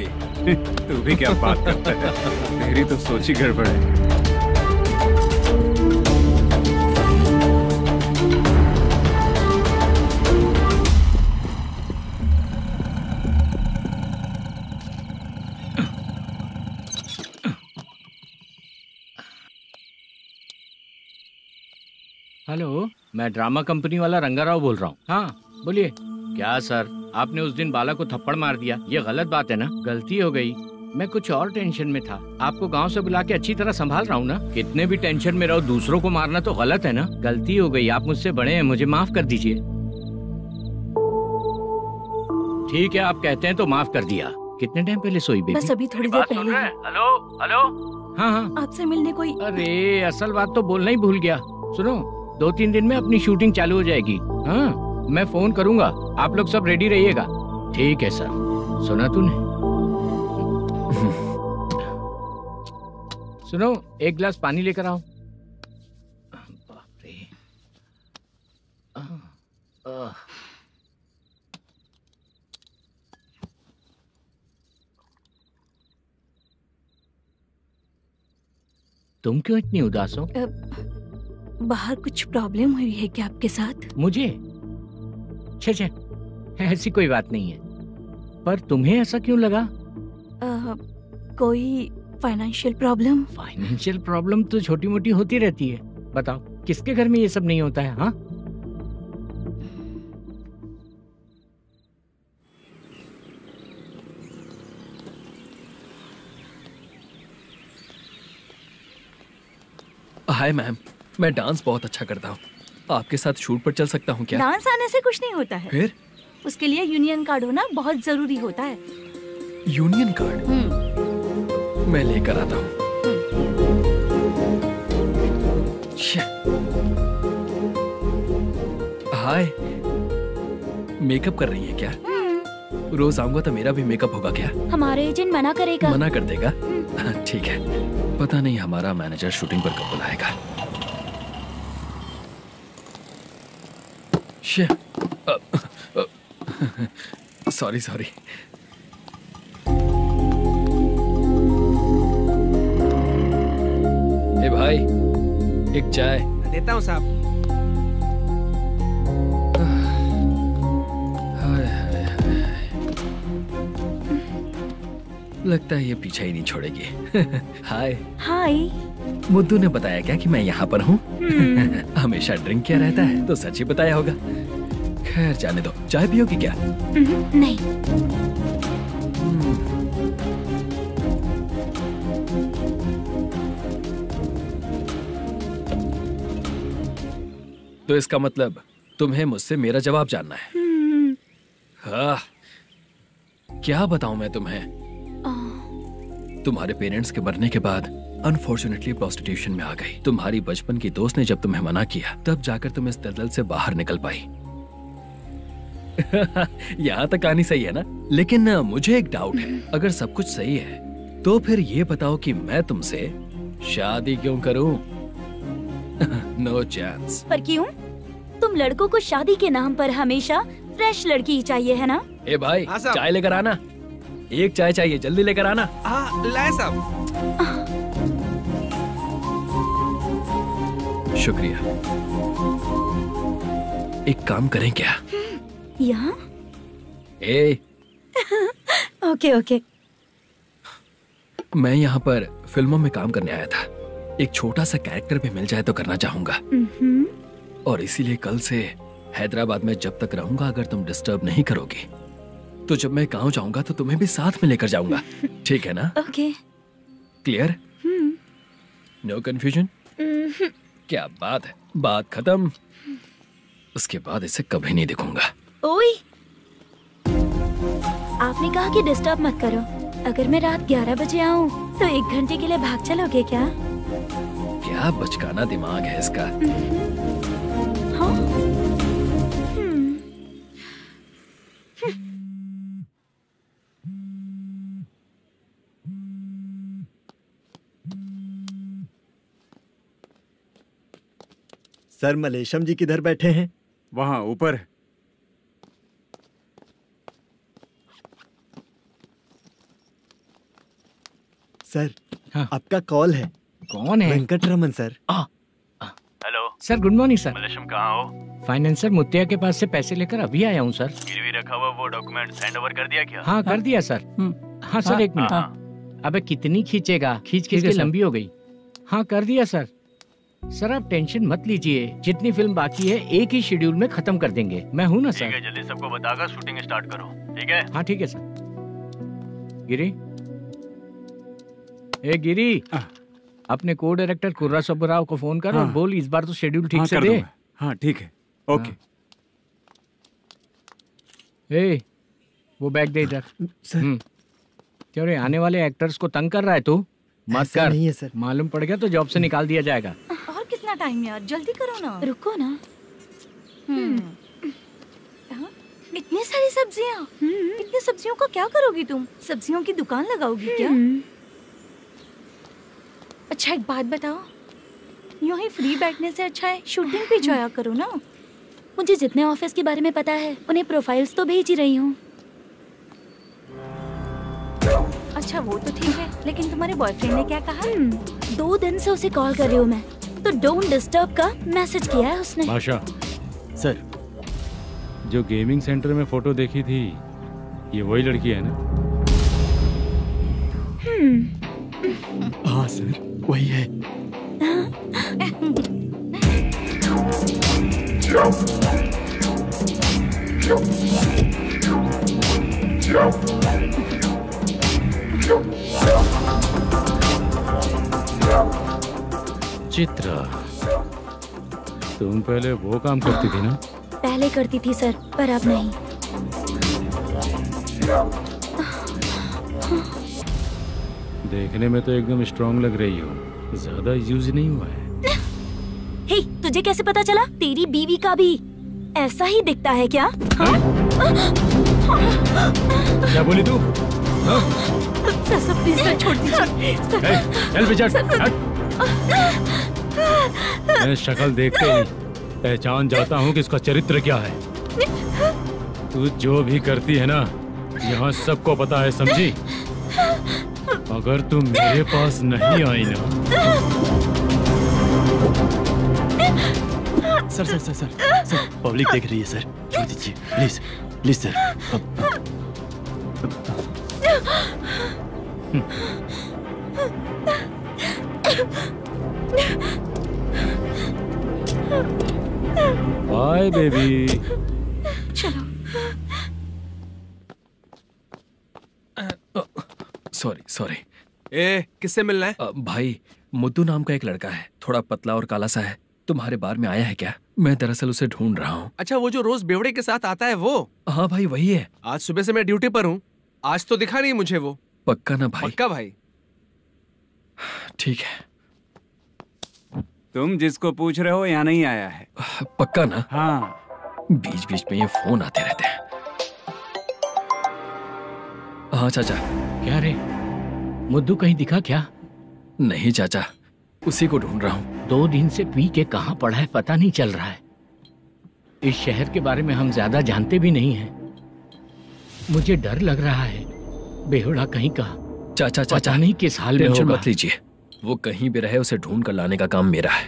तू भी क्या बात करता है? तेरी तो सोच ही गड़बड़ है। हेलो, मैं ड्रामा कंपनी वाला रंगाराव बोल रहा हूँ। हाँ बोलिए। क्या सर, आपने उस दिन बाला को थप्पड़ मार दिया, ये गलत बात है ना? गलती हो गई, मैं कुछ और टेंशन में था। आपको गांव से बुला के अच्छी तरह संभाल रहा हूँ ना। कितने भी टेंशन में रहो, दूसरों को मारना तो गलत है ना। गलती हो गई, आप मुझसे बड़े हैं, मुझे माफ कर दीजिए। ठीक है, आप कहते हैं तो माफ कर दिया। कितने टाइम पहले सोई बेबी? बस अभी थोड़ी देर पहले। Hello hello. हाँ हाँ, आपसे मिलने कोई। अरे असल बात तो बोलना ही भूल गया। सुनो, 2-3 दिन में अपनी शूटिंग चालू हो जाएगी। हाँ, मैं फोन करूंगा, आप लोग सब रेडी रहिएगा। ठीक है सर। सुना तूने? सुनो, एक गिलास पानी लेकर आओ। बाप रे। तुम क्यों इतनी उदास हो? बाहर कुछ प्रॉब्लम हुई है क्या आपके साथ? मुझे? छे, ऐसी कोई बात नहीं है। पर तुम्हें ऐसा क्यों लगा? कोई फाइनेंशियल प्रॉब्लम? फाइनेंशियल प्रॉब्लम तो छोटी मोटी होती रहती है। बताओ, किसके घर में ये सब नहीं होता है? हाँ, हाय मैम, मैं डांस बहुत अच्छा करता हूँ। आपके साथ शूट पर चल सकता हूँ क्या? डांस आने से कुछ नहीं होता है। फिर? उसके लिए यूनियन कार्ड होना बहुत जरूरी होता है। Union card? मैं लेकर आता हूँ। हाय, मेकअप कर रही है क्या? रोज आऊंगा तो मेरा भी मेकअप होगा क्या? हमारे एजेंट मना करेगा। मना कर देगा? ठीक है, पता नहीं हमारा मैनेजर शूटिंग पर कब बुलाएगा। सॉरी। ए भाई, एक चाय देता हूँ साहब। लगता है ये पीछा ही नहीं छोड़ेगी। हाय। हाय। मुद्दू ने बताया क्या कि मैं यहाँ पर हूँ? हमेशा ड्रिंक किया रहता है तो सच ही बताया होगा। खैर जाने दो, चाय पियोगी क्या? नहीं। तो इसका मतलब तुम्हें मुझसे मेरा जवाब जानना है? हाँ, क्या बताऊं मैं तुम्हें? तुम्हारे पेरेंट्स के मरने के बाद अनफॉर्चुनेटली प्रोस्टिट्यूशन में आ गई। तुम्हारी बचपन की दोस्त ने जब तुम्हें मना किया, तब जाकर तुम इस दलदल से बाहर निकल पाई। यहाँ तक कहानी सही है ना? लेकिन मुझे एक डाउट है। अगर सब कुछ सही है तो फिर ये बताओ कि मैं तुमसे शादी क्यों करूं? No chance. पर क्यों? तुम लड़कों को शादी के नाम पर हमेशा फ्रेश लड़की ही चाहिए, है ना? ए भाई, चाय लेकर आना। एक चाय चाहिए, जल्दी लेकर आना। हाँ, लाए साहब। शुक्रिया। एक काम करें क्या? यहाँ? ओके। मैं यहाँ पर फिल्मों में काम करने आया था। एक छोटा सा कैरेक्टर भी मिल जाए तो करना चाहूंगा। और इसीलिए कल से हैदराबाद में जब तक रहूंगा, अगर तुम डिस्टर्ब नहीं करोगी तो जब मैं गांव जाऊंगा तो तुम्हें भी साथ में लेकर जाऊंगा। ठीक है ना? ओके। क्लियर? No confusion? क्या बात है, बात खत्म। उसके बाद इसे कभी नहीं दिखूंगा। ओए, आपने कहा कि डिस्टर्ब मत करो। अगर मैं रात 11 बजे आऊं तो 1 घंटे के लिए भाग चलोगे क्या? क्या बचकाना दिमाग है इसका। हाँ? सर, मलेशम जी किधर बैठे हैं? वहाँ ऊपर। सर, आपका कॉल है। कौन है? Venkataraman sir. Hello sir, good morning sir. Malesham कहाँ हो? फाइनेंसर मुत्तिया के पास से पैसे लेकर अभी आया हूँ सर। गिरवी रखा हुआ वो डॉक्यूमेंट हैंड ओवर कर दिया क्या? हाँ, कर दिया सर। हाँ सर, एक मिनट। अबे कितनी खींचेगा, खींच के लंबी हो गई। हाँ, कर दिया सर। सर आप टेंशन मत लीजिए, जितनी फिल्म बाकी है एक ही शेड्यूल में खत्म कर देंगे। मैं हूँ ना सर। ठीक है, जल्दी सबको बताकर शूटिंग स्टार्ट करो, ठीक है? हाँ ठीक है सर। गिरी, ए गिरी, अपने को डायरेक्टर कुर्रा सुब्बराव को फोन कर और बोल इस बार तो शेड्यूल ठीक से दे। हाँ ठीक है, ओके। ए, वो बैग दे इधर। सर। क्यों रे, आने वाले एक्टर्स को तंग कर रहा है तू? मत ऐसा कर। नहीं है सर। मालूम पड़ गया तो जॉब से निकाल दिया जाएगा। और कितना टाइम यार, जल्दी करो ना। रुको ना। इतनी सारी सब्जियाँ, इतनी सब्जियों को क्या करोगी तुम? सब्जियों की दुकान लगाओगी क्या? अच्छा एक बात बताओ, यूं ही फ्री बैठने से अच्छा है शूटिंग भी जाया करो ना। मुझे जितने ऑफिस के बारे में पता है उन्हें प्रोफाइल्स तो भेज ही रही हूँ। अच्छा वो तो ठीक है, लेकिन तुम्हारे बॉयफ्रेंड ने क्या कहा? 2 दिन से उसे कॉल कर रही हूँ मैं, तो डोंट डिस्टर्ब का मैसेज किया है उसने। भाषा सर, जो गेमिंग सेंटर में फोटो देखी थी, ये वही लड़की है ना? हाँ सर, वही है। चित्रा, तुम पहले वो काम करती थी ना? पहले करती थी सर, पर अब नहीं। देखने में तो एकदम स्ट्रांग लग रही हो, ज्यादा यूज नहीं हुआ है। हे, तुझे कैसे पता चला? तेरी बीवी का भी ऐसा ही दिखता है क्या? क्या बोली तू? सर प्लीज सर, छोड़ दीजिए। चल विजय, मैं शक्ल देखते ही पहचान जाता हूँ कि इसका चरित्र क्या है। तू जो भी करती है ना, यहाँ सबको पता है, समझी? अगर तू मेरे पास नहीं आई ना। Sir sir sir sir sir, public देख रही है सर, छोड़ दीजिए please please sir. Bye baby. चलो। Sorry sorry. ए, किससे मिलना है? भाई, मुद्दू नाम का एक लड़का है, थोड़ा पतला और काला सा है, तुम्हारे बार में आया है क्या? मैं दरअसल उसे ढूंढ रहा हूँ। अच्छा, वो जो रोज बेवड़े के साथ आता है वो? हाँ भाई वही है। आज सुबह से मैं ड्यूटी पर हूँ, आज तो दिखा नहीं मुझे वो। पक्का ना भाई? पक्का भाई। ठीक है। तुम जिसको पूछ रहे हो यहाँ नहीं आया है? पक्का ना? हाँ। बीच बीच में ये फोन आते रहते हैं। हाँ चाचा। क्या रे, मुद्दू कहीं दिखा क्या? नहीं चाचा, उसी को ढूंढ रहा हूँ। 2 दिन से पी के कहाँ पड़ा है पता नहीं चल रहा है। इस शहर के बारे में हम ज्यादा जानते भी नहीं हैं। मुझे डर लग रहा है, बेहुड़ा कहीं का। चाचा चाचा नहीं किस हाल में टेंशन होगा। मत लीजिए, वो कहीं भी रहे उसे ढूंढ कर लाने का काम मेरा है।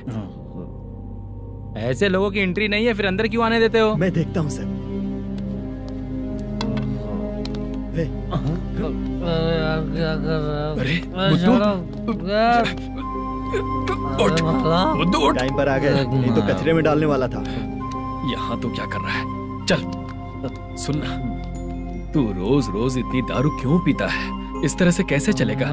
ऐसे लोगों की एंट्री नहीं है, फिर अंदर क्यों आने देते हो? मैं देखता हूँ सर। अरे मुद्दू टाइम पर आ गए, नहीं तो कचरे में डालने वाला था। यहाँ तो क्या कर रहा है? चल सुनना, तू रोज रोज इतनी दारू क्यों पीता है? इस तरह से कैसे चलेगा?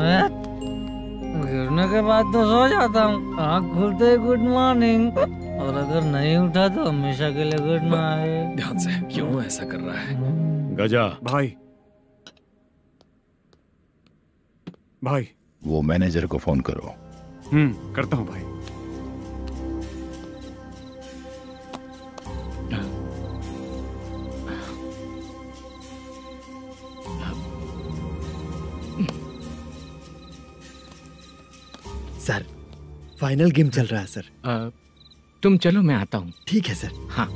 गिरने के बाद तो सो जाता हूँ, आँख खुलते ही गुड मॉर्निंग, और अगर नहीं उठा तो हमेशा के लिए गुड नाइट। ध्यान से, क्यों ऐसा कर रहा है? गजा भाई, भाई वो मैनेजर को फोन करो। करता हूँ भाई। सर, फाइनल गेम चल रहा है सर। तुम चलो, मैं आता हूँ। ठीक है सर। हाँ।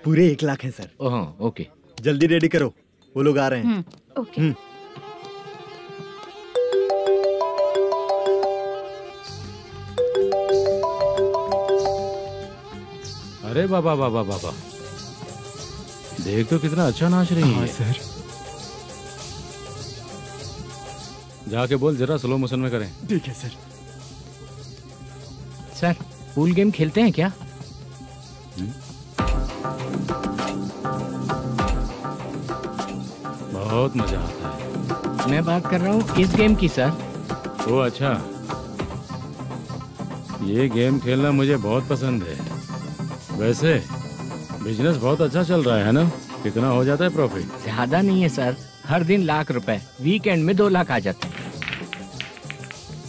पूरे 1 लाख हैं सर। ओह ओके, जल्दी रेडी करो, वो लोग आ रहे हैं। ओके। अरे बाबा बाबा बाबा, देख तो कितना अच्छा नाच रही है। सर जाके बोल जरा स्लो मोशन में करें। ठीक है सर। सर पूल गेम खेलते हैं क्या? बहुत मजा आता है। मैं बात कर रहा हूँ इस गेम की सर। ओ अच्छा, ये गेम खेलना मुझे बहुत पसंद है। वैसे बिजनेस बहुत अच्छा चल रहा है ना? कितना हो जाता है प्रॉफिट? ज्यादा नहीं है सर, हर दिन लाख रुपए, वीकेंड में 2 लाख आ जाते हैं।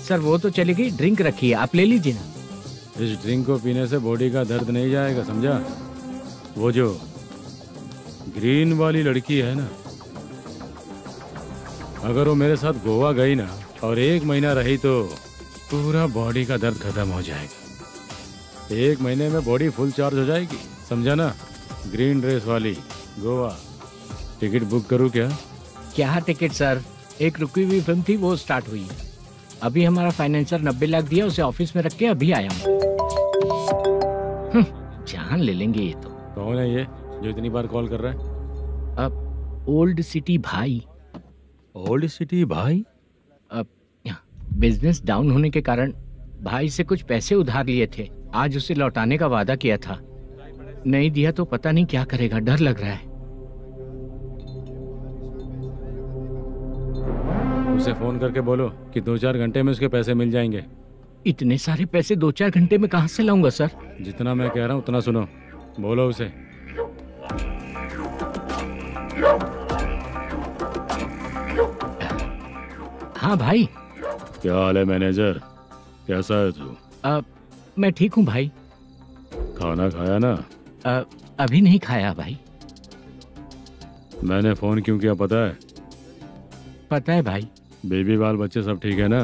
सर वो तो चलेगी, ड्रिंक रखी है, आप ले लीजिए ना। इस ड्रिंक को पीने से बॉडी का दर्द नहीं जाएगा, समझा? वो जो ग्रीन वाली लड़की है ना, अगर वो मेरे साथ गोवा गई ना और 1 महीना रही तो पूरा बॉडी का दर्द खत्म हो जाएगा। 1 महीने में बॉडी फुल चार्ज हो जाएगी, समझा ना? ग्रीन ड्रेस वाली गोवा। टिकट बुक करूँ क्या? क्या टिकट सर, एक रुकी हुई फिल्म थी वो स्टार्ट हुई है। अभी हमारा फाइनेंसर 90 लाख दिया, उसे ऑफिस में रख के अभी आया हूँ। जान ले लेंगे ये तो। कौन है ये जो इतनी बार कॉल कर रहा है? अब ओल्ड सिटी भाई। ओल्ड सिटी भाई? अब बिजनेस डाउन होने के कारण भाई से कुछ पैसे उधार लिए थे, आज उसे लौटाने का वादा किया था। नहीं दिया तो पता नहीं क्या करेगा, डर लग रहा है। उसे फोन करके बोलो कि 2-4 घंटे में उसके पैसे मिल जाएंगे। इतने सारे पैसे 2-4 घंटे में कहाँ से लाऊंगा सर? जितना मैं कह रहा हूँ उतना सुनो, बोलो उसे। हाँ भाई। क्या हाल है मैनेजर, कैसा है तू? मैं ठीक हूँ भाई। खाना खाया ना? अभी नहीं खाया भाई। मैंने फोन क्यों किया पता है? पता है भाई। बेबी बाल बच्चे सब ठीक है ना?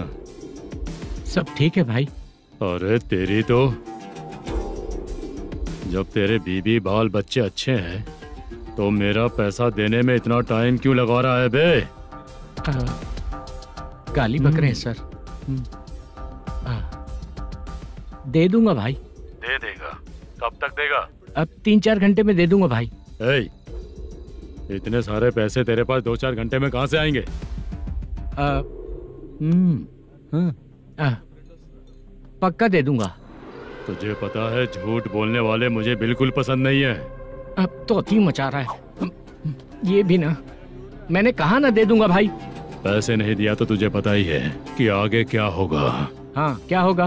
सब ठीक है भाई। अरे तेरी तो, जब तेरे बीबी बाल बच्चे अच्छे हैं तो मेरा पैसा देने में इतना टाइम क्यों लगा रहा है बे? गाली बक रहे हैं सर। दे दूंगा भाई। दे देगा? कब तक देगा? अब 3-4 घंटे में दे दूंगा भाई। इतने सारे पैसे तेरे पास 2-4 घंटे में कहाँ से आएंगे? पक्का दे दूंगा। तुझे पता है झूठ बोलने वाले मुझे बिल्कुल पसंद नहीं है। अब तो अति मचा रहा है ये भी ना। मैंने कहा ना दे दूंगा भाई। पैसे नहीं दिया तो तुझे पता ही है कि आगे क्या होगा। हाँ क्या होगा?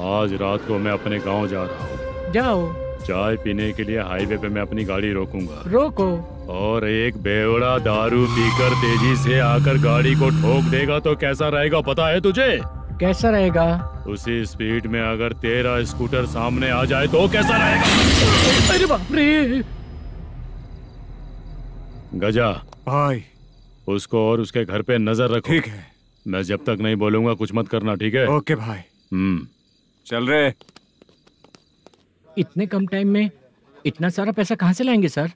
आज रात को मैं अपने गांव जा रहा हूँ। जाओ। चाय पीने के लिए हाईवे पे मैं अपनी गाड़ी रोकूंगा। रोको। और एक बेवड़ा दारू पीकर तेजी से आकर गाड़ी को ठोक देगा तो कैसा रहेगा पता है तुझे? कैसा रहेगा? उसी स्पीड में अगर तेरा स्कूटर सामने आ जाए तो कैसा रहेगा? अरे बाप रे। गजा भाई, उसको और उसके घर पे नजर रखो। ठीक है। मैं जब तक नहीं बोलूंगा कुछ मत करना, ठीक है? ओके भाई। चल रहे। इतने कम टाइम में इतना सारा पैसा कहाँ से लाएंगे सर?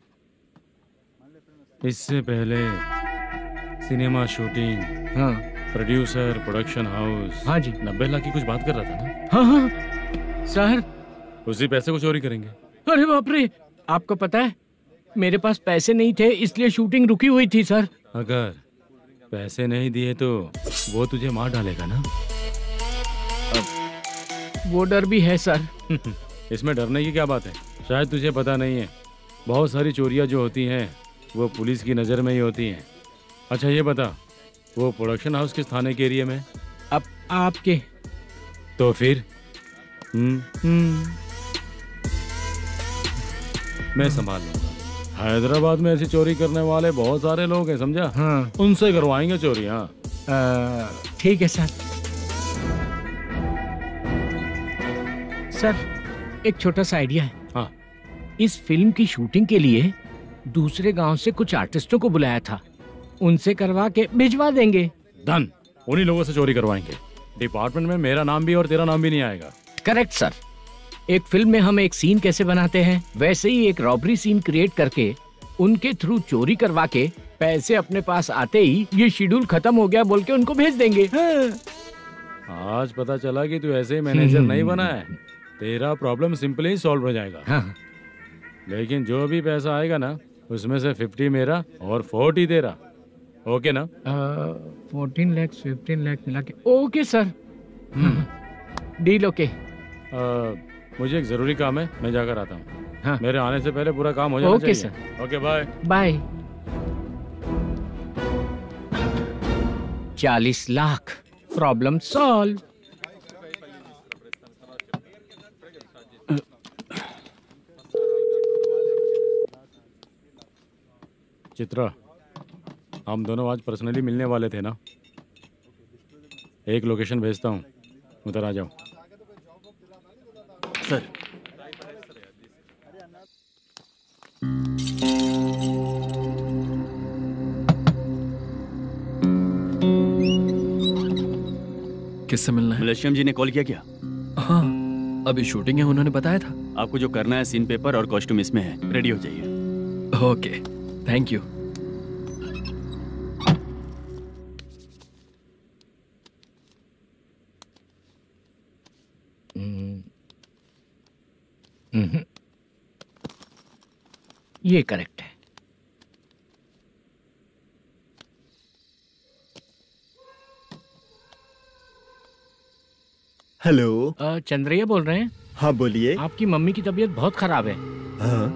इससे पहले सिनेमा शूटिंग, हाँ, प्रोड्यूसर, प्रोडक्शन हाउस। हाँ जी। 90 लाख की कुछ बात कर रहा था ना? हाँ हाँ सर। उसी पैसे को चोरी करेंगे। अरे बाप रे, आपको पता है मेरे पास पैसे नहीं थे इसलिए शूटिंग रुकी हुई थी सर। अगर पैसे नहीं दिए तो वो तुझे मार डालेगा ना? वो डर भी है सर। इसमें डरने की क्या बात है? शायद तुझे पता नहीं है, बहुत सारी चोरियां जो होती हैं वो पुलिस की नज़र में ही होती हैं। अच्छा ये बता, वो प्रोडक्शन हाउस किस थाने के एरिया में? अब आपके। तो फिर मैं संभाल लूंगा। हैदराबाद में ऐसी चोरी करने वाले बहुत सारे लोग हैं, समझा? हाँ। उनसे करवाएंगे चोरी। हाँ ठीक है सर। सर एक छोटा सा आइडिया है। हाँ। इस फिल्म की शूटिंग के लिए दूसरे गांव से कुछ आर्टिस्टों को बुलाया था, उनसे करवा के भिजवा देंगे। डन, उन्हीं लोगों से चोरी करवाएंगे। डिपार्टमेंट में मेरा नाम भी और तेरा नाम भी नहीं आएगा। Correct sir. एक फिल्म में हम एक सीन कैसे बनाते हैं, वैसे ही एक रॉबरी सीन क्रिएट करके उनके थ्रू चोरी करवा के पैसे अपने पास आते ही ये शेड्यूल खत्म हो गया बोल के उनको भेज देंगे। आज पता चला कि तू ऐसे ही मैनेजर नहीं बना है, तेरा प्रॉब्लम सिंपली ही सॉल्व हो जाएगा। हाँ। लेकिन जो भी पैसा आएगा ना उसमें से 50 मेरा और 40 तेरा, ओके ना? 14 लाख 15 लाख मिला के ओके सर। Deal okay. मुझे एक जरूरी काम है, मैं जाकर आता हूँ। हाँ। मेरे आने से पहले पूरा काम हो जाना ओके चाहिए। Sir. Okay bye bye. 40 lakh, problem solve. Chitra, हम दोनों आज पर्सनली मिलने वाले थे ना? एक लोकेशन भेजता हूँ, उधर आ जाओ। सर। किससे मिलना है? मलेशियम जी ने कॉल किया क्या? हाँ, अभी शूटिंग है, उन्होंने बताया था। आपको जो करना है सीन पेपर और कॉस्ट्यूम इसमें है, रेडी हो जाइए। Okay, thank you. ये करेक्ट है। हेलो। चंद्रैया बोल रहे हैं? हाँ बोलिए। आपकी मम्मी की तबीयत बहुत खराब है। हाँ।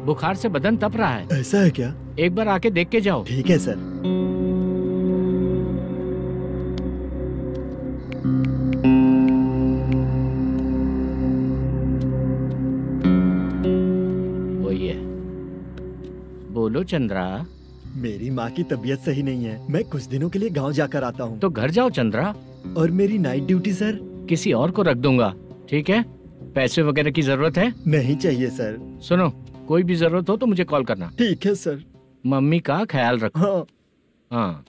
बुखार से बदन तप रहा है। ऐसा है क्या? एक बार आके देख के जाओ। ठीक है सर। वही है। बोलो चंद्रा। मेरी माँ की तबीयत सही नहीं है, मैं कुछ दिनों के लिए गांव जाकर आता हूँ। तो घर जाओ चंद्रा। और मेरी नाइट ड्यूटी सर? किसी और को रख दूंगा, ठीक है? पैसे वगैरह की जरूरत है? नहीं चाहिए सर। सुनो, कोई भी जरूरत हो तो मुझे कॉल करना। ठीक है सर। मम्मी का ख्याल रखो। हाँ। हाँ।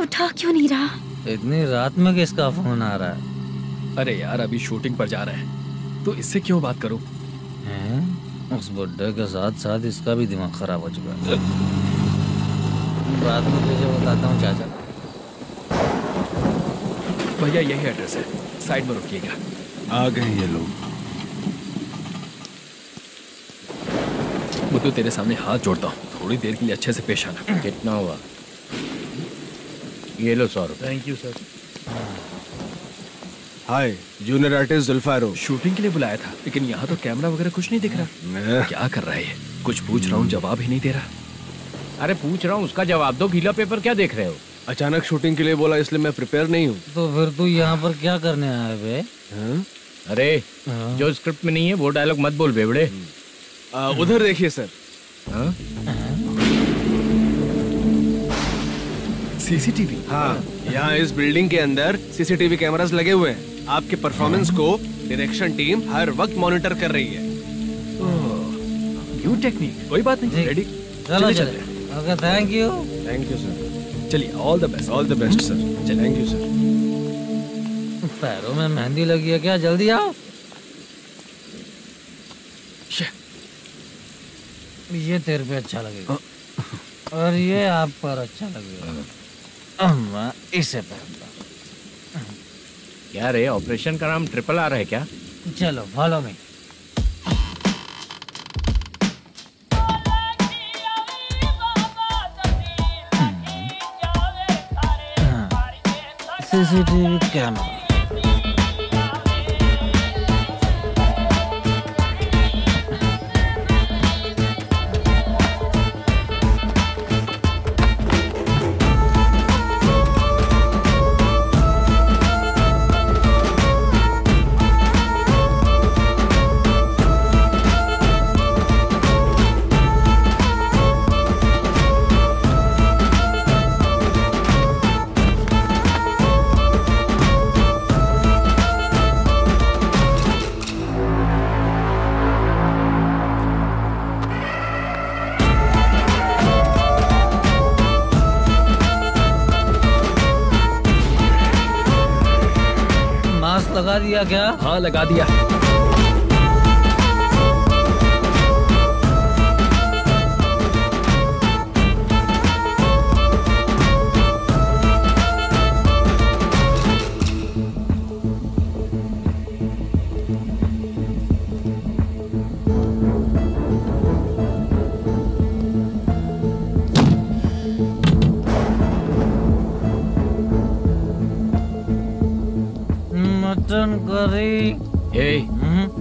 उठा क्यों नहीं रहा? इतनी रात में किसका फोन आ रहा है? अरे यार, अभी शूटिंग पर जा रहे हैं, तो इससे क्यों बात करूं? उस बुड्ढे के साथ साथ इसका भी दिमाग खराब हो चुका है। बाद में तुझे बताता हूँ चाचा। भैया यही एड्रेस है, साइड में रुकिएगा। आ गए ये लोग। मुझे तेरे सामने हाथ जोड़ता हूँ, थोड़ी देर के लिए अच्छे से पेश आना। कितना हुआ? ये लो 100 रुपए। Thank you sir. Hi, junior artist जुल्फारो। शूटिंग के लिए बुलाया था, लेकिन यहाँ तो कैमरा वगैरह कुछ नहीं दिख रहा। क्या कर रहा है ये? कुछ पूछ रहा हूँ, जवाब ही नहीं दे रहा। अरे पूछ रहा हूँ, उसका जवाब दो। गीला पेपर क्या देख रहे हो? अचानक शूटिंग के लिए बोला, इसलिए मैं प्रिपेयर नहीं हूँ। तो फिर तू यहाँ पर क्या करने आया बे? अरे जो स्क्रिप्ट में नहीं है वो डायलॉग मत बोल बेवड़े। उधर देखिए सर। सीसीटीवी? हाँ, यहाँ इस बिल्डिंग के अंदर सीसीटीवी कैमरास लगे हुए हैं। आपके परफॉर्मेंस को डायरेक्शन टीम हर वक्त मॉनिटर कर रही है। New technique. कोई बात नहीं, रेडी। चलो चले। Okay, thank you. Thank you sir. चलिए, all the best. All the best sir. Thank you sir. पैरों में मेहंदी लगी है क्या? जल्दी आओ। ये तेरे पे अच्छा लगेगा और ये आप पर अच्छा लगेगा। मैं इसे पहनता। क्या रे, ऑपरेशन का नाम ट्रिपल आर है क्या? चलो फॉलो मी। CCTV camera. दिया क्या? हाँ लगा दिया। Mutton curry.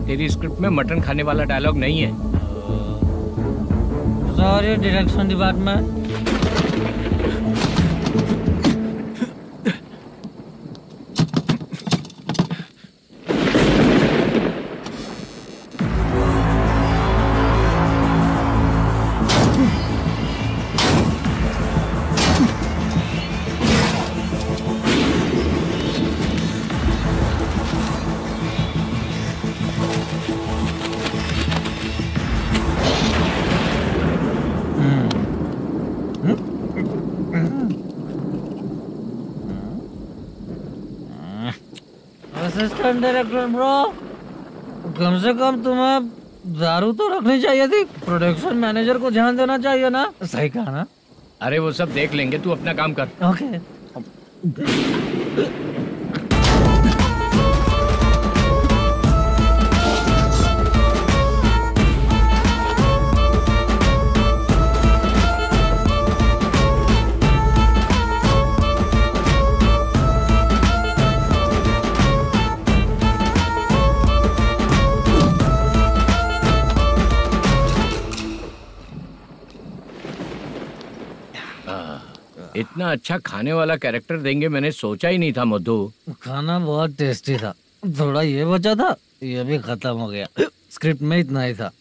तेरी स्क्रिप्ट में मटन खाने वाला डायलॉग नहीं है। Sorry direction department. Assistant director bro, कम से कम तुम्हें दारू तो रखनी चाहिए थी। प्रोडक्शन मैनेजर को ध्यान देना चाहिए ना। सही कहा ना? अरे वो सब देख लेंगे, तू अपना काम कर। ओके। इतना अच्छा खाने वाला कैरेक्टर देंगे मैंने सोचा ही नहीं था मधु। खाना बहुत टेस्टी था। थोड़ा ये बचा था, ये भी खत्म हो गया। स्क्रिप्ट में इतना ही था।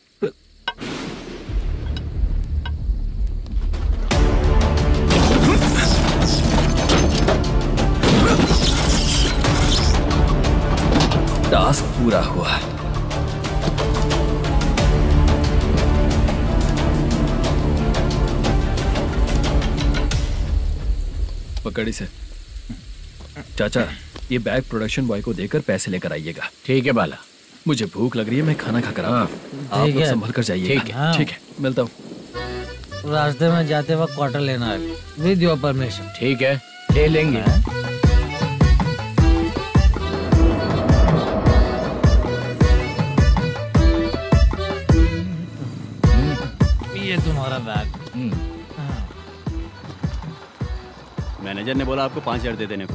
टास्क पूरा हुआ। पकड़ी से। चाचा, ये बैग प्रोडक्शन बॉय को देकर पैसे लेकर आइएगा। ठीक है बाला। मुझे भूख लग रही है, मैं खाना खाकर आता हूँ। आप लोग संभल कर जाइएगा। ठीक है। ठीक है, मिलता हूँ। रास्ते में जाते वक्त क्वार्टर लेना है, विद योर परमिशन। ठीक है, ले लेंगे। ये तुम्हारा बैग। मैनेजर ने बोला आपको 5,000 दे देने को।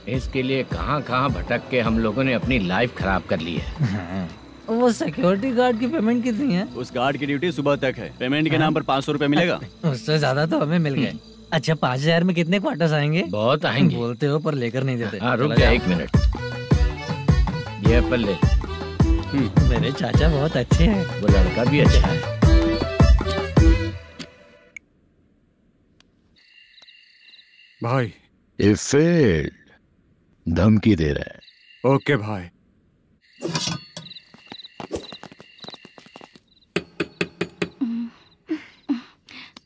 इसके लिए कहाँ कहाँ भटक के हम लोगों ने अपनी लाइफ खराब कर ली है। वो सिक्योरिटी गार्ड की पेमेंट कितनी है? उस गार्ड की ड्यूटी सुबह तक है। पेमेंट के नाम पर 500 रुपए मिलेगा। उससे ज्यादा तो हमें मिल गए। अच्छा, 5,000 में कितने क्वार्टर्स आएंगे? बहुत आएंगे। बोलते हो पर लेकर नहीं देते। हाँ रुक जा 1 मिनट। ये एप्पल ले। मेरे चाचा बहुत अच्छे हैं। वो लड़का भी अच्छा है। भाई ये फेल्ड, धमकी दे रहा है। ओके भाई।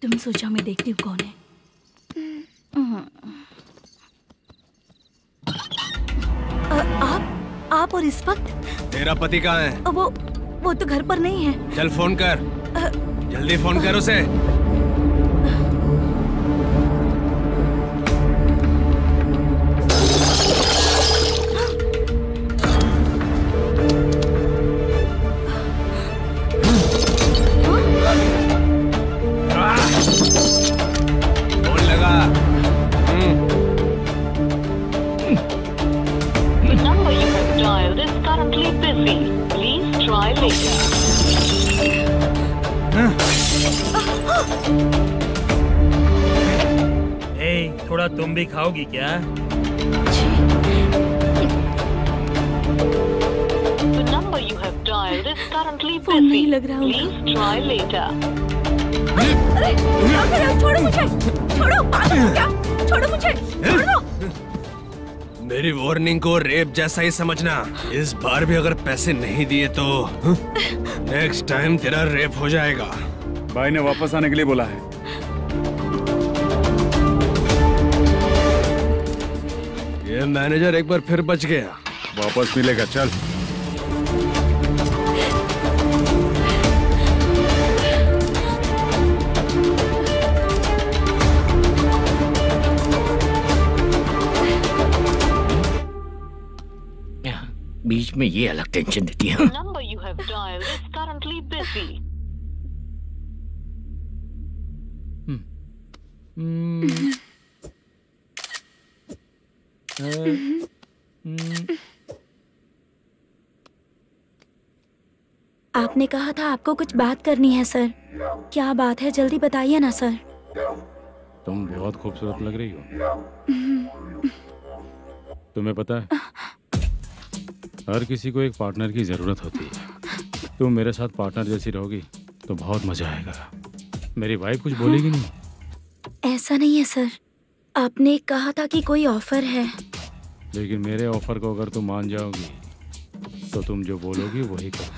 तुम सोचो मैं देखती हूँ कौन है। आप और इस वक्त? तेरा पति कहाँ है? वो तो घर पर नहीं है। चल फोन कर, जल्दी फोन कर उसे। थोड़ा तुम भी खाओगी क्या? फोन नहीं लग रहा होगा। अरे क्या कर रहे हो? छोड़ो मुझे, छोड़ो। पागल हो क्या? छोड़ो मुझे, छोड़ो। मेरी वार्निंग को रेप जैसा ही समझना। इस बार भी अगर पैसे नहीं दिए तो नेक्स्ट टाइम तेरा रेप हो जाएगा। भाई ने वापस आने के लिए बोला है। ये मैनेजर एक बार फिर बच गया। वापस मिलेगा, चल। बीच में ये अलग टेंशन देती है। Number you have dialed is currently busy. आपने कहा था आपको कुछ बात करनी है सर। क्या बात है, जल्दी बताइए ना सर। तुम बहुत खूबसूरत लग रही हो। तुम्हें पता है, हर किसी को एक पार्टनर की जरूरत होती है। तुम मेरे साथ पार्टनर जैसी रहोगी तो बहुत मजा आएगा। मेरी वाइफ कुछ बोलेगी नहीं? ऐसा नहीं है सर, आपने कहा था कि कोई ऑफर है। लेकिन मेरे ऑफर को अगर तुम मान जाओगी तो तुम जो बोलोगी वही करो।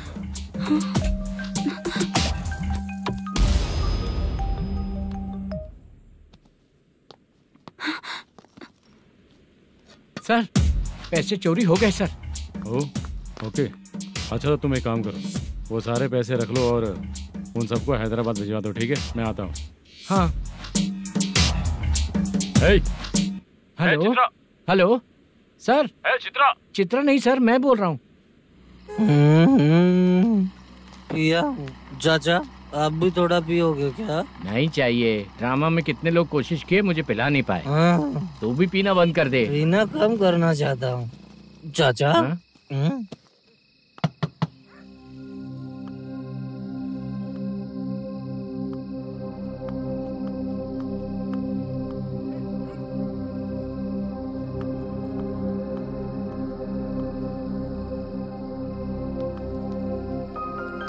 सर, पैसे चोरी हो गए सर। ओके, अच्छा तो तुम एक काम करो, वो सारे पैसे रख लो और उन सबको हैदराबाद भिजवा दो, ठीक है? मैं आता हूँ। हाँ। Hello hello sir. Chitra? Chitra नहीं सर, मैं बोल रहा हूँ। या चाचा, आप भी थोड़ा पियोगे क्या? नहीं चाहिए। ड्रामा में कितने लोग कोशिश किए, मुझे पिला नहीं पाए। तू भी पीना बंद कर दे। पीना कम करना चाहता हूँ चाचा।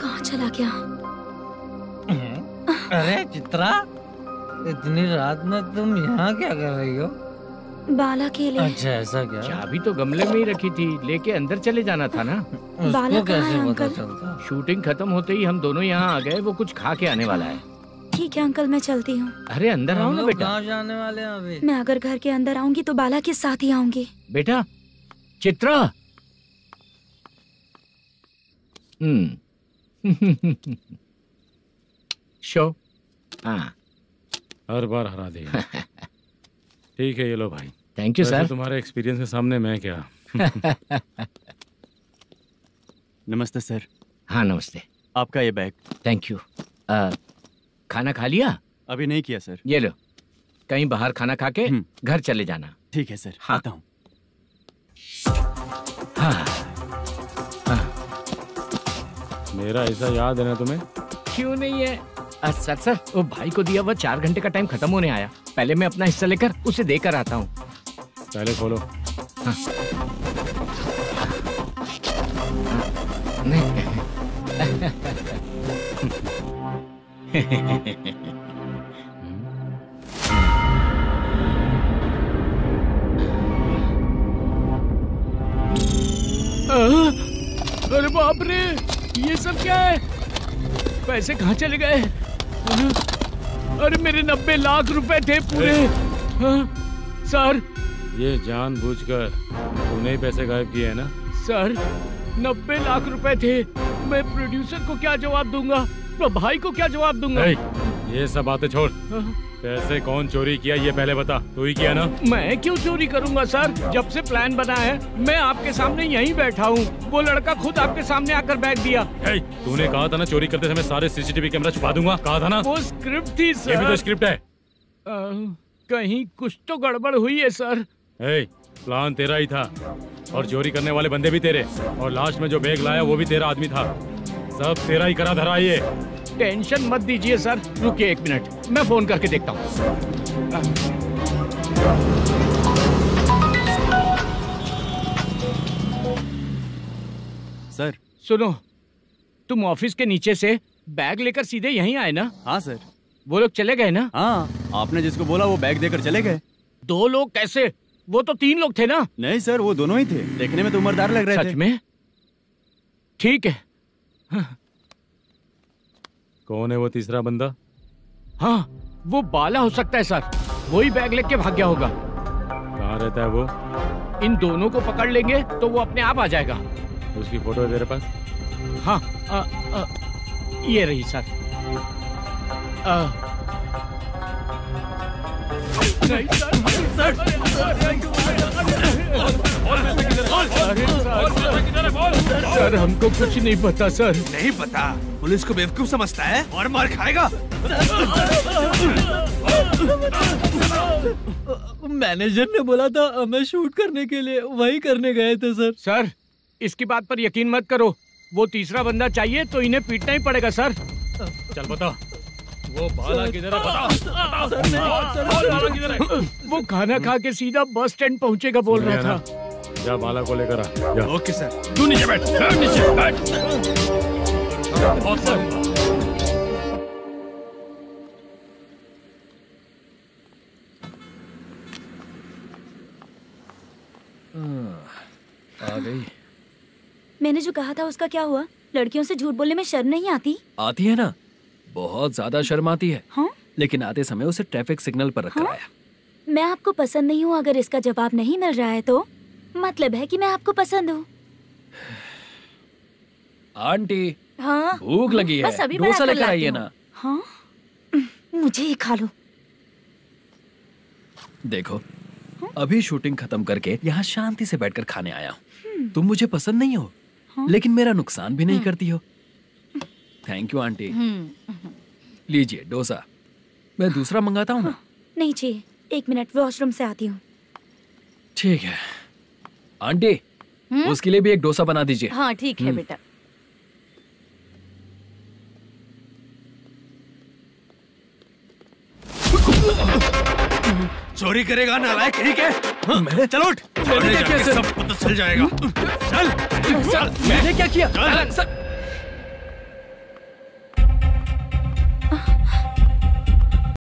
कहाँ चला गया? अरे चित्रा, इतनी रात में तुम यहाँ क्या कर रही हो? बाला के लिए। अच्छा ऐसा क्या? चाबी तो गमले में ही रखी थी, लेके अंदर चले जाना था ना। बाला कैसे कहाँ है पता अंकल? चलता? शूटिंग खत्म होते ही हम दोनों यहाँ आ गए। वो कुछ खा के आने वाला है। ठीक है अंकल, मैं चलती हूँ। अरे अंदर आओ ना बेटा। कहाँ जाने वाले हैं अभी? मैं अगर घर के अंदर आऊंगी तो बाला के साथ ही आऊंगी। बेटा चित्रा। शो। हाँ, हर बार हरा देगा। ठीक है, ये लो भाई। Thank you sir. तुम्हारे एक्सपीरियंस के सामने मैं क्या। नमस्ते सर। हाँ नमस्ते। आपका ये बैग। Thank you. खाना खा लिया? अभी नहीं किया सर। ये लो, कहीं बाहर खाना खा के घर चले जाना। ठीक है सर। हाँ। आता हूँ। हाँ। मेरा ऐसा याद है ना तुम्हें? क्यों नहीं है सर। सर वो भाई को दिया हुआ 4 घंटे का टाइम खत्म होने आया। पहले मैं अपना हिस्सा लेकर उसे देकर आता हूँ। पहले खोलो। हाँ। अरे बाप रे, ये सब क्या है? पैसे कहाँ चले गए? अरे मेरे 90 लाख रुपए थे पूरे। सर, ये जानबूझकर तूने ही पैसे गायब किए हैं ना? सर 90 लाख रुपए थे। मैं प्रोड्यूसर को क्या जवाब दूंगा, तो भाई को क्या जवाब दूंगा? ये सब बातें छोड़। पैसे कौन चोरी किया ये पहले बता। तू ही किया ना? मैं क्यों चोरी करूंगा सर? जब से प्लान बना है मैं आपके सामने यहीं बैठा हूँ। वो लड़का खुद आपके सामने आकर बैग दिया। तूने कहा था ना चोरी करते समय सारे सीसीटीवी कैमरा छुपा दूंगा, कहा था ना? वो स्क्रिप्ट थी सर। ये भी तो स्क्रिप्ट है। कहीं कुछ तो गड़बड़ हुई है सर। प्लान तेरा ही था और चोरी करने वाले बंदे भी तेरे, और लास्ट में जो बैग लाया वो भी तेरा आदमी था। सब तेरा ही करा धरा। ये टेंशन मत दीजिए सर। रुकिए 1 मिनट, मैं फोन करके देखता हूँ। सर सुनो, तुम ऑफिस के नीचे से बैग लेकर सीधे यहीं आए ना? हाँ सर। वो लोग चले गए ना? हाँ, आपने जिसको बोला वो बैग देकर चले गए। 2 लोग कैसे? वो तो 3 लोग थे ना? नहीं सर, वो दोनों ही थे। देखने में तो उम्रदार लग रहे थे। सच में? ठीक है। कौन है वो तीसरा बंदा? हाँ, वो बाला हो सकता है सर। वही बैग लेके भाग गया होगा। कहाँ रहता है वो? इन दोनों को पकड़ लेंगे तो वो अपने आप आ जाएगा। उसकी फोटो है तेरे पास? हाँ ये रही सर। सर हमको कुछ नहीं पता सर। नहीं पता? पुलिस को बेवकूफ समझता है और मार खाएगा। मैनेजर ने बोला था हमें शूट करने के लिए, वही करने गए थे सर। सर इसकी बात पर यकीन मत करो, वो तीसरा बंदा चाहिए तो इन्हें पीटना ही पड़ेगा सर। चल बता वो बाला किधर है, बता। वो खाना खा के सीधा बस स्टैंड पहुंचेगा बोल रहा था। जा बाला को लेकर आ। Okay sir. तू नीचे बैठ, नीचे बैठ। बहुत सर। आ गई। मैंने जो कहा था उसका क्या हुआ? लड़कियों से झूठ बोलने में शर्म नहीं आती? आती है ना, बहुत ज्यादा शर्म आती है। हाँ? लेकिन आते समय उसे ट्रैफिक सिग्नल पर रखकर आया। मैं आपको पसंद नहीं हूँ अगर इसका जवाब नहीं मिल रहा है तो मतलब है कि मैं आपको पसंद हूँ। आंटी हाँ भूख लगी है, बस अभी डोसा लेकर आइए ना। हाँ मुझे ही खा लो। देखो अभी शूटिंग खत्म करके यहाँ शांति से बैठकर खाने आया हूँ। तुम मुझे पसंद नहीं हो, लेकिन मेरा नुकसान भी नहीं करती हो। Thank you aunty. लीजिए डोसा। मैं दूसरा मंगाता हूँ ना? नहीं चाहिए, 1 मिनट वॉशरूम से आती हूँ। ठीक है आंटी, उसके लिए भी एक डोसा बना दीजिए। हाँ ठीक है बेटा। चोरी करेगा नालायक कहीं के? चल उठ, मैंने क्या किया सर? सब पता चल जाएगा। चल मैंने क्या किया?